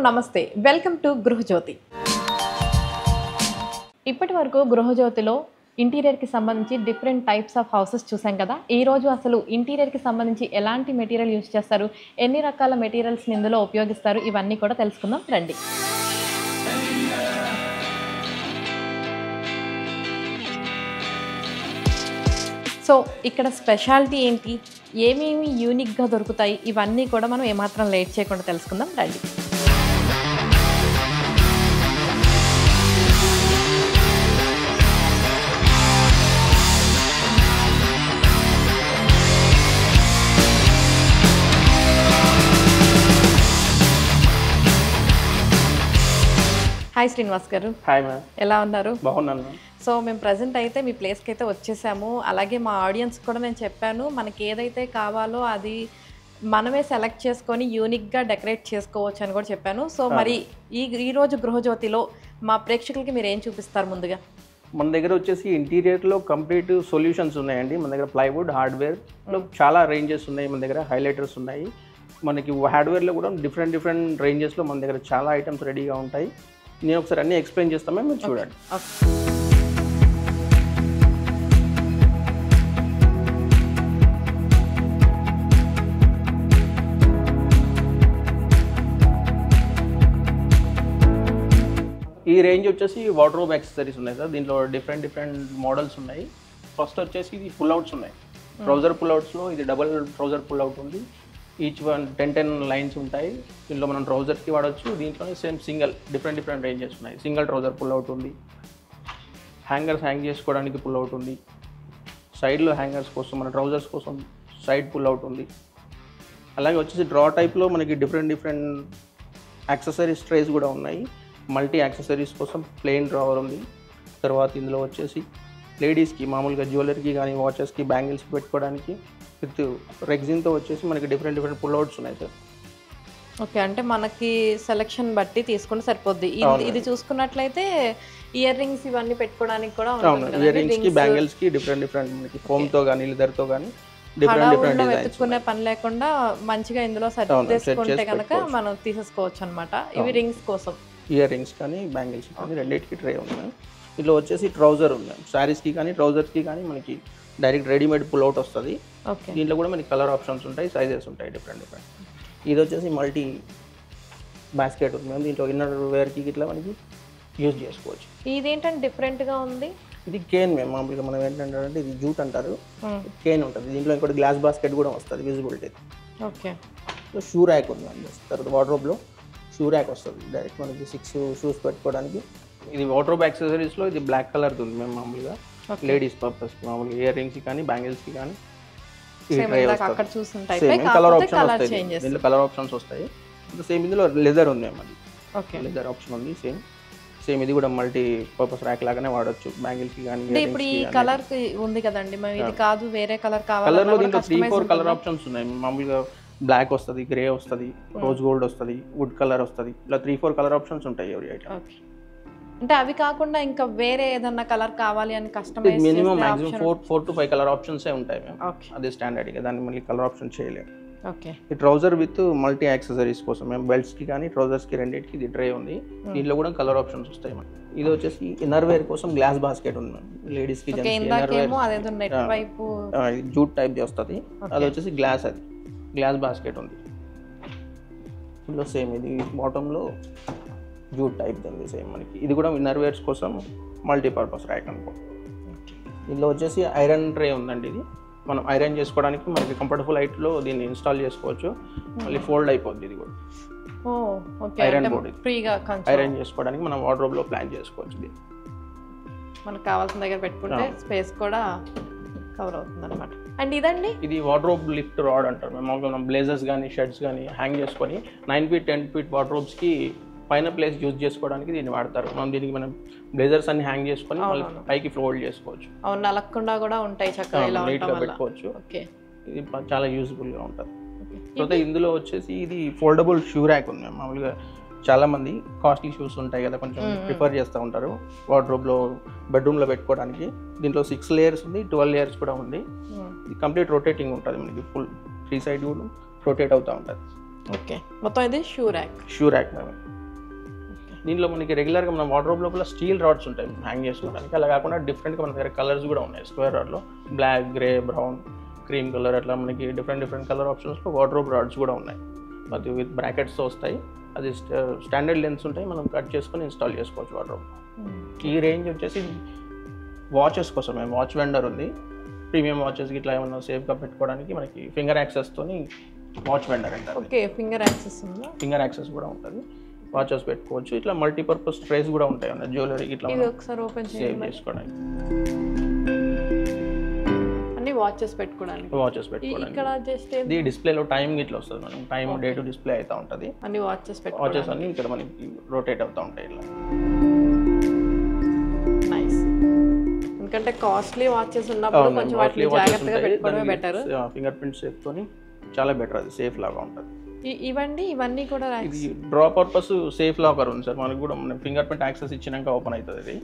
నమస్తే welcome to Gruhajyothi. ఇప్పటి వరకు గృహజ్యోతిలో ఇంటీరియర్ కి సంబంధించి డిఫరెంట్ టైప్స్ ఆఫ్ హౌసెస్ చూసాం కదా. ఈ రోజు అసలు ఇంటీరియర్ కి సంబంధించి ఎలాంటి మెటీరియల్ యూస్ చేస్తారు, ఎన్ని రకాల మెటీరియల్స్ ని ఇందులో ఉపయోగిస్తారు, ఇవన్నీ కూడా తెలుసుకుందాం రండి. సో ఇక్కడ స్పెషాలిటీ ఏంటి, ఏమేమి యూనిక్గా దొరుకుతాయి, ఇవన్నీ కూడా మనం ఏమాత్రం లేట్ చేయకుండా తెలుసుకుందాం రండి. హాయ్ శ్రీనివాస్ గారు. హాయ్ మ్యామ్, ఎలా ఉన్నారు? బాగున్నాను మ్యామ్. సో మేము ప్రజెంట్ అయితే మీ ప్లేస్కి అయితే వచ్చేసాము. అలాగే మా ఆడియన్స్ కూడా నేను చెప్పాను, మనకి ఏదైతే కావాలో అది మనమే సెలెక్ట్ చేసుకొని యూనిక్గా డెకరేట్ చేసుకోవచ్చు అని కూడా చెప్పాను. సో మరి ఈరోజు గృహజ్యోతిలో మా ప్రేక్షకులకి మీరు ఏం చూపిస్తారు? ముందుగా మన దగ్గర వచ్చేసి ఇంటీరియర్లో కంప్లీట్ సొల్యూషన్స్ ఉన్నాయండి. మన దగ్గర ప్లైవుడ్ హార్డ్వేర్లో చాలా రేంజెస్ ఉన్నాయి. మన దగ్గర హైలైటర్స్ ఉన్నాయి. మనకి హార్డ్వేర్లో కూడా డిఫరెంట్ రేంజెస్లో మన దగ్గర చాలా ఐటమ్స్ రెడీగా ఉంటాయి. నేను ఒకసారి అన్నీ ఎక్స్ప్లెయిన్ చేస్తామే, మీరు చూడండి. ఈ రేంజ్ వచ్చేసి వార్డ్రోబ్ యాక్సెసరీస్ ఉన్నాయి సార్. దీంట్లో డిఫరెంట్ మోడల్స్ ఉన్నాయి. ఫస్ట్ వచ్చేసి ఇది పుల్అవుట్స్ ఉన్నాయి. ట్రౌజర్ పుల్అవుట్స్లో ఇది డబల్ ట్రౌజర్ పుల్అవుట్ ఉంది. ఈచ్ వన్ 10 లైన్స్ ఉంటాయి. దీంట్లో మనం ట్రౌజర్స్కి వాడచ్చు. దీంట్లోనే సేమ్ సింగిల్ డిఫరెంట్ రేంజెస్ ఉన్నాయి. సింగిల్ ట్రౌజర్ పుల్అవుట్ ఉంది. హ్యాంగర్స్ హ్యాంగ్ చేసుకోవడానికి పుల్అవుట్ ఉంది. సైడ్లో హ్యాంగర్స్ కోసం, మన ట్రౌజర్స్ కోసం సైడ్ పుల్అవుట్ ఉంది. అలాగే వచ్చేసి డ్రా టైప్లో మనకి డిఫరెంట్ యాక్సెసరీస్ ట్రేస్ కూడా ఉన్నాయి. మల్టీ యాక్సెసరీస్ కోసం ప్లెయిన్ డ్రావర్ ఉంది. తర్వాత ఇందులో వచ్చేసి లేడీస్కి మామూలుగా జ్యువెలరీకి కానీ వాచెస్కి బ్యాంగిల్స్కి పెట్టుకోవడానికి విత్ రెగ్జిన్తో వచ్చేసి మనకి డిఫరెంట్ పుల్అవుట్స్ ఉన్నాయి సార్. ఓకే, అంటే మనకి సెలెక్షన్ బట్టి తీసుకుంటే సరిపోద్ది. ఇది చూసుకున్నట్లయితే ఇయర్ రింగ్స్ ఇవన్నీ పెట్టుకోవడానికి కూడా ఉంటుంది. ఇయర్ రింగ్స్కి బ్యాంగిల్స్కి డిఫరెంట్ మనకి ఫోమ్తో కానీ లెదర్తో కానీ డిఫరెంట్ వెతుక్కునే పని లేకుండా మంచిగా ఇందులో సెట్ చేసుకుంటే కనుక మనం తీసేసుకోవచ్చు అనమాట. ఇవి రింగ్స్ కోసం, ఇయర్ రింగ్స్ కానీ బ్యాంగిల్స్ కానీ రెండింటికి ట్రే ఉన్నాయి. ఇందులో వచ్చేసి ట్రౌజర్ ఉంది. శారీస్కి కానీ ట్రౌజర్స్కి కానీ మనకి డైరెక్ట్ రెడీమేడ్ పుల్అవుట్ వస్తుంది. దీంట్లో కూడా మనకి కలర్ ఆప్షన్స్ ఉంటాయి, సైజెస్ ఉంటాయి డిఫరెంట్. ఇది వచ్చేసి మల్టీ బాస్కెట్ ఉంది. మేము దీంట్లో ఇన్నర్ వేర్కి ఇట్లా మనకి యూజ్ చేసుకోవచ్చు. ఇదేంటంటే డిఫరెంట్గా ఉంది. ఇది కేన్ మేము మామూలుగా మనం ఏంటంటే ఇది జూట్ అంటారు, కేన్ ఉంటుంది. దీంట్లో ఇంకోటి గ్లాస్ బాస్కెట్ కూడా వస్తుంది, విజిబిలిటీ. ఓకే, షూ ర్యాక్ ఉంది. తర్వాత వార్డ్రోబ్లో షూ ర్యాక్ వస్తుంది. డైరెక్ట్ మనకి 6 షూస్ పెట్టుకోవడానికి. ఇది వార్డ్రోబ్ యాక్సెసరీస్లో ఇది బ్లాక్ కలర్ది ఉంది. మేము మామూలుగా లేడీస్ పర్పస్ మామూలుగా ఇయర్ రింగ్స్కి కానీ బ్యాంగిల్స్కి కానీ కలర్ ఆప్షన్ వస్తాయి. దీంట్లో కలర్ ఆప్షన్స్ వస్తాయి. సేమ్ ఇందులో లెదర్ ఉంది. అది లెదర్ ఆప్షన్ ఉంది. సేమ్ ఇది కూడా మల్టీ పర్పస్ ర్యాక్ లాగానే వాడచ్చు బ్యాంగిల్స్కి కానీ. ఇప్పుడు ఈ కలర్ ఉంది కదండి, ఇది కాదు వేరే కలర్ కావాలి. కలర్లో దీంట్లో 3-4 కలర్ ఆప్షన్స్ ఉన్నాయి. మామూలుగా బ్లాక్ వస్తుంది, గ్రే వస్తుంది, రోజ్ గోల్డ్ వస్తుంది, వుడ్ కలర్ వస్తుంది. ఇలా 3-4 కలర్ ఆప్షన్స్ ఉంటాయి ఎవరి ఐటమ్. అంటే అవి కాకుండా ఇంకా వేరే ఏదన్నా కలర్ కావాలి అని customise minimum maximum 4 to 5 colour ఆప్షన్సే ఉంటాయి మేము. అదే స్టాండర్డ్ ఇక దాన్ని మళ్ళీ కలర్ ఆప్షన్ చేయలేము. ఓకే, ఈ ట్రౌజర్ విత్ మల్టీ యాక్సెసరీస్ కోసం మేము బెల్ట్స్కి కానీ ట్రౌజర్స్కి రెండింటికి ఇది ట్రే ఉంది. దీంట్లో కూడా కలర్ ఆప్షన్స్ వస్తాయి. ఇది వచ్చేసి ఇన్నర్ వేర్ కోసం గ్లాస్ బాస్కెట్ ఉంది మ్యామ్. లేడీస్కి జూట్ టైప్ వస్తుంది. అది వచ్చేసి గ్లాస్ బాస్కెట్ ఉంది. ఇందులో సేమ్ ఇది బాటంలో జూట్ టైప్ ఉంది సేమ్ మనకి. ఇది కూడా ఇన్నర్ వేర్స్ కోసం మల్టీపర్పస్ ర్యాక్ అనుకో. ఇందులో వచ్చేసి ఐరన్ ట్రే ఉందండి. ఇది మనం ఐరన్ చేసుకోవడానికి మనకి కంఫర్టబుల్ హైట్లో దీన్ని ఇన్స్టాల్ చేసుకోవచ్చు. మళ్ళీ ఫోల్డ్ అయిపోద్ది. ఇది కూడా ఐరన్ బోర్డ్, ఐరన్ చేసుకోవడానికి మనం వార్డ్రోబ్లో ప్లాన్ చేసుకోవచ్చు. మనకు కావాల్సిన దగ్గర పెట్టుకుంటే స్పేస్ కూడా కవర్ అవుతుంది అనమాట. అండ్ ఇదండి, ఇది వార్డ్రోబ్ లిఫ్ట్ రాడ్ అంటారు. మనం బ్లేజర్స్ కానీ షర్ట్స్ కానీ హ్యాంగ్ చేసుకొని 9 feet 10 feet వార్డ్రోబ్స్కి పైన ప్లేస్ యూజ్ చేసుకోవడానికి దీన్ని వాడతారు. దీనికి మనం బ్లేజర్స్ అన్ని హ్యాంగ్ చేసుకొని పైకి ఫోల్డ్ చేసుకోవచ్చు. నలగకుండా కూడా ఉంటాయి, చక్కగా నీట్గా పెట్టుకోవచ్చు. ఇది చాలా యూజ్ఫుల్గా ఉంటుంది. తర్వాత ఇందులో వచ్చేసి ఇది ఫోల్డబుల్ షూ ర్యాక్ ఉంది. మామూలుగా చాలామంది కాస్ట్లీ షూస్ ఉంటాయి కదా, కొంచెం ప్రిఫర్ చేస్తూ ఉంటారు వార్డ్రోబ్లో బెడ్రూమ్లో పెట్టుకోవడానికి. దీంట్లో 6 layers ఉంది, 12 layers కూడా ఉంది. ఇది కంప్లీట్ రొటేటింగ్ ఉంటుంది. మనకి ఫుల్ 3 side కూడా రొటేట్ అవుతూ ఉంటుంది. ఓకే, మొత్తం ఇది shoe rack. Shoe rack ma'am. దీనిలో మనకి రెగ్యులర్గా మన వార్డ్రోబ్ లోపల స్టీల్ రాడ్స్ ఉంటాయి హ్యాంగ్ చేసుకోవడానికి. అలా కాకుండా డిఫరెంట్గా మన దగ్గర కలర్స్ కూడా ఉన్నాయి. స్క్వేర్ రాడ్లో black, grey, brown, cream colour అట్లా మనకి డిఫరెంట్ కలర్ ఆప్షన్స్లో వార్డ్రోబ్ రాడ్స్ కూడా ఉన్నాయి. అది విత్ బ్రాకెట్స్తో వస్తాయి. అది స్టాండర్డ్ లెన్స్ ఉంటాయి, మనం కట్ చేసుకొని ఇన్స్టాల్ చేసుకోవచ్చు వార్డ్రోబ్. ఈ రేంజ్ వచ్చేసి వాచెస్ కోసం మేము వాచ్ వెండర్ ఉంది. ప్రీమియం వాచెస్ ఇట్లా ఏమన్నా సేఫ్గా పెట్టుకోవడానికి మనకి ఫింగర్ యాక్సెస్తోని వాచ్ వెండర్ అంటారు. ఓకే, ఫింగర్ యాక్సెస్ ఉందా? ఫింగర్ యాక్సెస్ కూడా ఉంటుంది. వాచెస్ పెట్టుకోవచ్చు. ఇట్లా మల్టీపర్పస్ ట్రేస్ కూడా ఉంటాయి అన్న జ్యువెలరీ ఇట్లా ఒకసారి ఓపెన్ సేవ్ చేసుకోవడానికి. అన్ని వాచెస్ పెట్టుకోవడానికి. ఇక్కడ జస్ట్ ఇది డిస్ప్లేలో టైం ఇట్లా వస్తుంది. మనం టైం డేట్ డిస్ప్లే అవుతా ఉంటుంది. అన్ని వాచెస్ అన్ని ఇక్కడ మనకి రొటేట్ అవుతూ ఉంటాయి ఇలా. నైస్. ఎందుకంటే కాస్ట్లీ వాచెస్ ఉన్నప్పుడు కొంచెం వాటిని జాగ్రత్తగా పెట్టుకోవడమే బెటర్. ఫింగర్ ప్రింట్ సేఫ్ తోని చాలా బెటర్, అది సేఫ్ లాగా ఉంటుంది. ఇవన్నీ కూడా ఇది డ్రా పర్పస్ సేఫ్ లాకర్ ఉంది సార్. మనకి కూడా మన ఫింగర్ ప్రింట్ యాక్సెస్ ఇచ్చినాక ఓపెన్ అవుతుంది. ఇది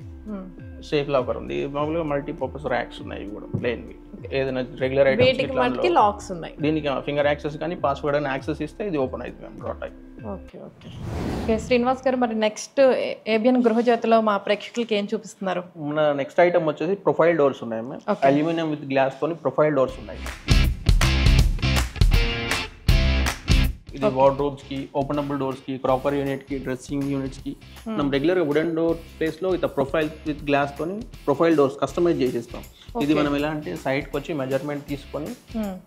సేఫ్ లాకర్ ఉంది. మామూలుగా మల్టీపర్పస్ ర్యాక్స్ ఉన్నాయి కూడా ప్లేన్. ఏదైనా రెగ్యులర్ ఐటమ్స్ లాక్స్ ఉన్నాయి. దీనికి ఫింగర్ యాక్సెస్ కానీ పాస్వర్డ్ అని యాక్సెస్ ఇస్తే ఇది ఓపెన్ అవుతుంది మేము draw type. Okay okay okay. Srinivas గారు, మరి నెక్స్ట్ ఏబిఎన్ గృహజ్యోతిలో మా ప్రేక్షకులకి ఏం చూపిస్తున్నారు? మన నెక్స్ట్ ఐటమ్ వచ్చేసి ప్రొఫైల్ డోర్స్ ఉన్నాయి మ్యామ్. అల్యూమినియం విత్ గ్లాస్ తోని ప్రొఫైల్ డోర్స్ ఉన్నాయి. ఇది వార్డ్రోబ్స్ కి, ఓపెనబుల్ డోర్స్ కి, క్రాపర్ యూనిట్ కి, డ్రెస్సింగ్ యూనిట్స్ కి మనం రెగ్యులర్ గా వుడెన్ డోర్ ప్లేస్ లో ఇట్లా ప్రొఫైల్ విత్ గ్లాస్ తోని ప్రొఫైల్ డోర్స్ కస్టమైజ్ చేసేస్తాం. ఇది మనం ఎలా అంటే సైట్ కి వచ్చి మెజర్మెంట్ తీసుకొని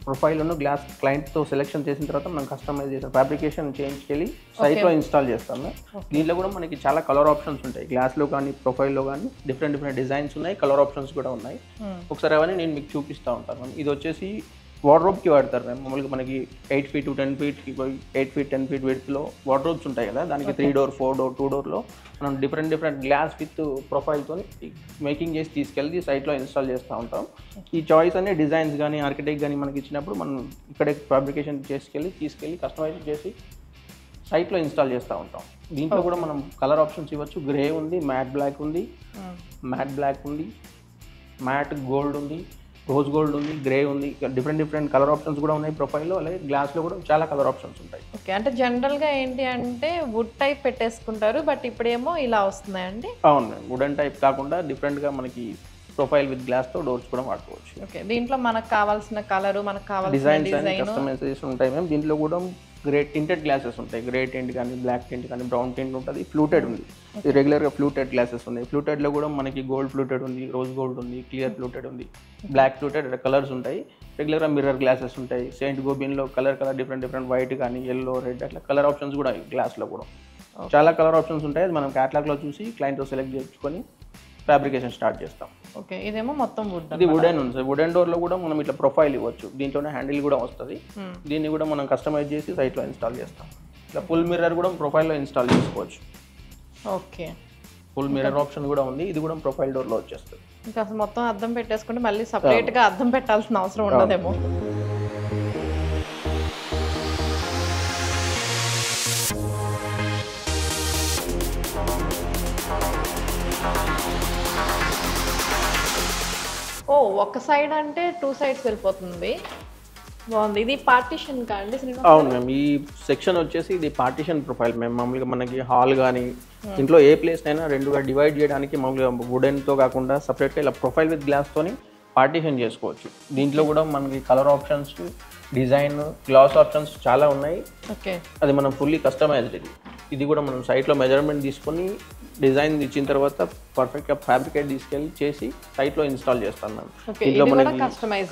ప్రొఫైల్ ఉన్న గ్లాస్ క్లయింట్ తో సెలెక్షన్ చేసిన తర్వాత మనం కస్టమైజ్ చేస్తాం. ఫ్యాబ్రికేషన్ చేయించుకెళ్ళి సైట్ లో ఇన్స్టాల్ చేస్తాము. దీంట్లో కూడా మనకి చాలా కలర్ ఆప్షన్స్ ఉంటాయి. గ్లాస్ లో కానీ ప్రొఫైల్ లో కానీ డిఫరెంట్ డిజైన్స్ ఉన్నాయి, కలర్ ఆప్షన్స్ కూడా ఉన్నాయి. ఒకసారి అవన్నీ నేను మీకు చూపిస్తూ ఉంటాను. ఇది వచ్చేసి వార్డ్రోబ్కి వాడతారు మేము. మామూలుగా మనకి 8 feet to 10 feet 8 feet 10 feet విడ్త్లో wardrobes ఉంటాయి కదా, దానికి 3 door 4 door 2 doorలో మనం డిఫరెంట్ గ్లాస్ విత్ ప్రొఫైల్తో మేకింగ్ చేసి తీసుకెళ్ళి సైట్లో ఇన్స్టాల్ చేస్తూ ఉంటాం. ఈ చాయిస్ అనే డిజైన్స్ కానీ ఆర్కిటెక్ట్ కానీ మనకి ఇచ్చినప్పుడు మనం ఇక్కడే ఫ్యాబ్రికేషన్ తీసుకెళ్ళి కస్టమైజ్ చేసి సైట్లో ఇన్స్టాల్ చేస్తూ ఉంటాం. దీంట్లో కూడా మనం కలర్ ఆప్షన్స్ ఇవ్వచ్చు. గ్రే ఉంది, మ్యాట్ బ్లాక్ ఉంది, మ్యాట్ గోల్డ్ ఉంది, రోజ్ గోల్డ్ ఉంది, గ్రే ఉంది. డిఫరెంట్ కలర్ ఆప్షన్స్ కూడా ఉన్నాయి ప్రొఫైల్లో. అలాగే గ్లాస్లో కూడా చాలా కలర్ ఆప్షన్స్ ఉంటాయి. ఓకే, అంటే జనరల్గా ఏంటి అంటే వుడ్ టైప్ పెట్టేసుకుంటారు, బట్ ఇప్పుడేమో ఇలా వస్తున్నాయండి. అవును, వుడెన్ టైప్ కాకుండా డిఫరెంట్గా మనకి ప్రొఫైల్ విత్ గ్లాస్తో డోర్స్ కూడా వాడుకోవచ్చు. ఓకే, దీంట్లో మనకు కావాల్సిన కలరు, మనకు కావాల్సిన డిజైన్స్ కస్టమైజేషన్ ఉంటాయి మేము. దీంట్లో కూడా గ్రే టింటెడ్ గ్లాసెస్ ఉంటాయి. గ్రే టింట్ కానీ, బ్లాక్ టింట్ కానీ, బ్రౌన్ టింట్ ఉంటుంది. ఫ్లూటెడ్ ఉంది. ఇది రెగ్యులర్గా ఫ్లూటెడ్ గ్లాసెస్ ఉన్నాయి. ఫ్లూటెడ్లో కూడా మనకి గోల్డ్ ఫ్లూటెడ్ ఉంది, రోజ్ గోల్డ్ ఉంది, క్లియర్ ఫ్లూటెడ్ ఉంది, బ్లాక్ ఫ్లూటెడ్ కలర్స్ ఉంటాయి. రెగ్యులర్గా మిర్రర్ గ్లాసెస్ ఉంటాయి. సెయింట్ గోబిన్లో కలర్ డిఫరెంట్ వైట్ కానీ, ఎల్లో, రెడ్ అట్లా కలర్ ఆప్షన్స్ కూడా గ్లాస్లో కూడా చాలా కలర్ ఆప్షన్స్ ఉంటాయి. అది మనం క్యాటలాగ్లో చూసి క్లయింట్తో సెలెక్ట్ చేసుకొని ఫ్యాబ్రికేషన్ స్టార్ట్ చేస్తాం. ఓకే, ఇదేమో మొత్తం వుడ్. ఇది వుడెన్ ఉంది. వుడెన్ డోర్లో కూడా మనం ఇట్లా ప్రొఫైల్ ఇవ్వచ్చు. దీంట్లోనే హ్యాండిల్ కూడా వస్తుంది. దీన్ని కూడా మనం కస్టమైజ్ చేసి సైట్లో ఇన్స్టాల్ చేస్తాం. ఇట్లా ఫుల్ మిర్రర్ కూడా ప్రొఫైల్లో ఇన్స్టాల్ చేసుకోవచ్చు. ఓకే, ఫుల్ మిర్రర్ ఆప్షన్ కూడా ఉంది. ఇది కూడా ప్రొఫైల్ డోర్లో వచ్చేస్తుంది. ఇంకా అసలు మొత్తం అద్దం పెట్టేసుకుంటే మళ్ళీ సపరేట్గా అద్దం పెట్టాల్సిన అవసరం ఉండదేమో. ఓ, ఒక సైడ్ అంటే 2 sides వెళ్ళిపోతుంది. బాగుంది. ఇది పార్టీషన్ కాండి? అవును మ్యామ్, ఈ సెక్షన్ వచ్చేసి ఇది పార్టీషన్ ప్రొఫైల్. మేము మామూలుగా మనకి హాల్ కానీ ఇంట్లో ఏ ప్లేస్ అయినా రెండుగా డివైడ్ చేయడానికి మామూలుగా వుడెన్తో కాకుండా సపరేట్గా ఇలా ప్రొఫైల్ విత్ గ్లాస్తోని పార్టీషన్ చేసుకోవచ్చు. దీంట్లో కూడా మనకి colour options, design, glass options చాలా ఉన్నాయి. ఓకే, అది మనం ఫుల్లీ కస్టమైజ్డ్. ఇది కూడా మనం సైట్లో మెజర్మెంట్ తీసుకొని డిజైన్ ఇచ్చిన తర్వాత పర్ఫెక్ట్గా ఫ్యాబ్రికేట్ తీసుకెళ్ళి చేసి సైట్లో ఇన్స్టాల్ చేస్తాం మ్యామ్. దీంట్లో మనకి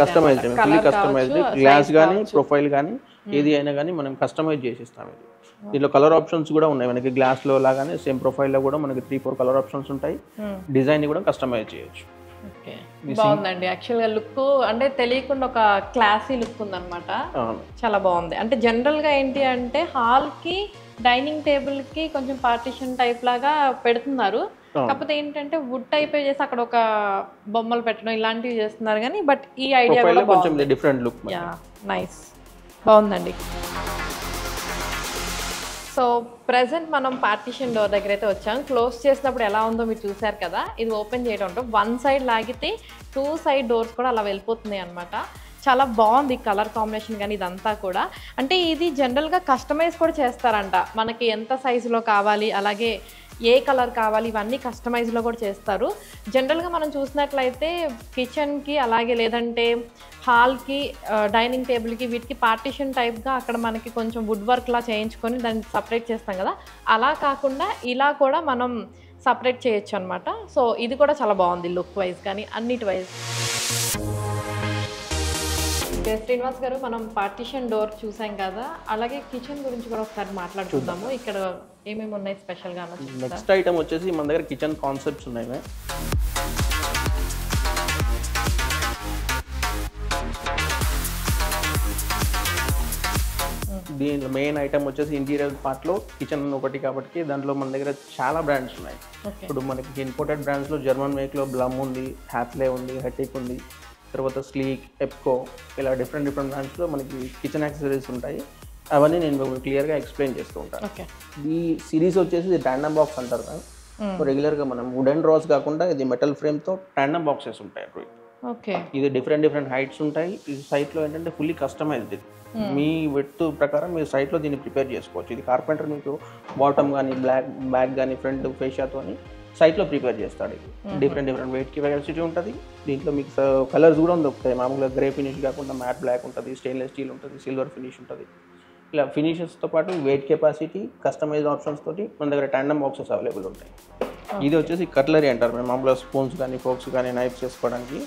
కస్టమైజ్డ్, ఫుల్లీ కస్టమైజ్డ్ గ్లాస్ కానీ ప్రొఫైల్ కానీ ఏది అయినా కానీ మనం కస్టమైజ్ చేసిస్తాం. ఇది దీంట్లో కలర్ ఆప్షన్స్ కూడా ఉన్నాయి మనకి. గ్లాస్లో లాగానే సేమ్ ప్రొఫైల్లో కూడా మనకి 3-4 కలర్ ఆప్షన్స్ ఉంటాయి. డిజైన్ కూడా కస్టమైజ్ చేయొచ్చు. బాగుందండి. యాక్చువల్గా లుక్ అంటే తెలియకుండా ఒక క్లాసీ లుక్ ఉందన్నమాట. చాలా బాగుంది. అంటే జనరల్గా ఏంటి అంటే హాల్కి, డైనింగ్ టేబుల్కి కొంచెం పార్టీషన్ టైప్ లాగా పెడుతున్నారు. కాకపోతే ఏంటంటే వుడ్ టైప్ చేసి అక్కడ ఒక బొమ్మలు పెట్టడం ఇలాంటివి చేస్తున్నారు కానీ, బట్ ఈ ఐడియా కూడా కొంచెం డిఫరెంట్ లుక్. నైస్, బాగుందండి. సో ప్రెసెంట్ మనం పార్టీషన్ డోర్ దగ్గర అయితే వచ్చాం. క్లోజ్ చేసినప్పుడు ఎలా ఉందో మీరు చూసారు కదా. ఇది ఓపెన్ చేయడంతో 1 side లాగితే 2 side డోర్స్ కూడా అలా వెళ్ళిపోతున్నాయి అనమాట. చాలా బాగుంది కలర్ కాంబినేషన్ కానీ ఇదంతా కూడా. అంటే ఇది జనరల్గా కస్టమైజ్ కూడా చేస్తారంట, మనకి ఎంత సైజులో కావాలి అలాగే ఏ కలర్ కావాలి ఇవన్నీ కస్టమైజ్లో కూడా చేస్తారు. జనరల్గా మనం చూసినట్లయితే కిచెన్కి అలాగే లేదంటే హాల్కి డైనింగ్ టేబుల్కి వీటికి పార్టీషన్ టైప్గా అక్కడ మనకి కొంచెం వుడ్ వర్క్లా చేయించుకొని దాన్ని సపరేట్ చేస్తాం కదా, అలా కాకుండా ఇలా కూడా మనం సపరేట్ చేయొచ్చు అనమాట. సో ఇది కూడా చాలా బాగుంది లుక్ వైజ్ కానీ అన్నిటి వైజ్. శ్రీనివాస్ గారు, మనం పార్టీషన్ డోర్ చూసాం కదా, అలాగే కిచెన్ గురించి కూడా ఒకసారి మాట్లాడుకుందాము. ఇక్కడ ఏమేమి ఉన్నాయి స్పెషల్గా? నెక్స్ట్ ఐటమ్ వచ్చేసి మన దగ్గర కిచెన్ కాన్సెప్ట్స్ ఉన్నాయి. దీనిలో మెయిన్ ఐటమ్ వచ్చేసి ఇంటీరియర్ పార్ట్లో కిచెన్ ఒకటి కాబట్టి దాంట్లో మన దగ్గర చాలా బ్రాండ్స్ ఉన్నాయి. ఇప్పుడు మనకి ఇంపోర్టెడ్ బ్రాండ్స్లో జర్మన్ మేక్లో బ్లమ్ ఉంది, హ్యాప్లే ఉంది, హెటిక్ ఉంది, తర్వాత స్లీక్, ఎప్కో, ఇలా డిఫరెంట్ బ్రాండ్స్లో మనకి కిచెన్ యాక్సెసరీస్ ఉంటాయి. అవన్నీ నేను క్లియర్గా ఎక్స్ప్లెయిన్ చేస్తూ ఉంటాను. ఈ సిరీస్ వచ్చేసి ర్యాండమ్ బాక్స్ అంటారు కదా, రెగ్యులర్గా మనం వుడెన్ డ్రాస్ కాకుండా ఇది మెటల్ ఫ్రేమ్తో ర్యాండమ్ బాక్సెస్ ఉంటాయి. ఇది డిఫరెంట్ హైట్స్ ఉంటాయి. ఈ సైట్లో ఏంటంటే ఫుల్లీ కస్టమైజ్డ్. ఇది మీ విడ్త్ ప్రకారం మీరు సైట్లో దీన్ని ప్రిపేర్ చేసుకోవచ్చు. ఇది కార్పెంటర్ మీకు బాటమ్ కానీ బ్యాక్ కానీ ఫ్రంట్ ఫేషియాతో సైట్లో ప్రిపేర్ చేస్తాడు. ఇది డిఫరెంట్ వెయిట్కి కెపాసిటీ ఉంటుంది. దీంట్లో మీకు కలర్స్ కూడా దొరుకుతాయి. మామూలుగా గ్రే ఫినిష్ కాకుండా మ్యాట్ బ్లాక్ ఉంటుంది, స్టెయిన్లెస్ స్టీల్ ఉంటుంది, సిల్వర్ ఫినిష్ ఉంటుంది. ఇలా ఫినిషెస్తో పాటు వెయిట్ కెపాసిటీ, కస్టమైజ్డ్ ఆప్షన్స్ తోటి మన దగ్గర టాండమ్ బాక్సెస్ అవైలబుల్ ఉంటాయి. ఇది వచ్చేసి కట్లరీ అంటారు. మేము మామూలుగా స్పూన్స్ కానీ ఫోక్స్ కానీ నైఫ్స్ చేసుకోవడానికి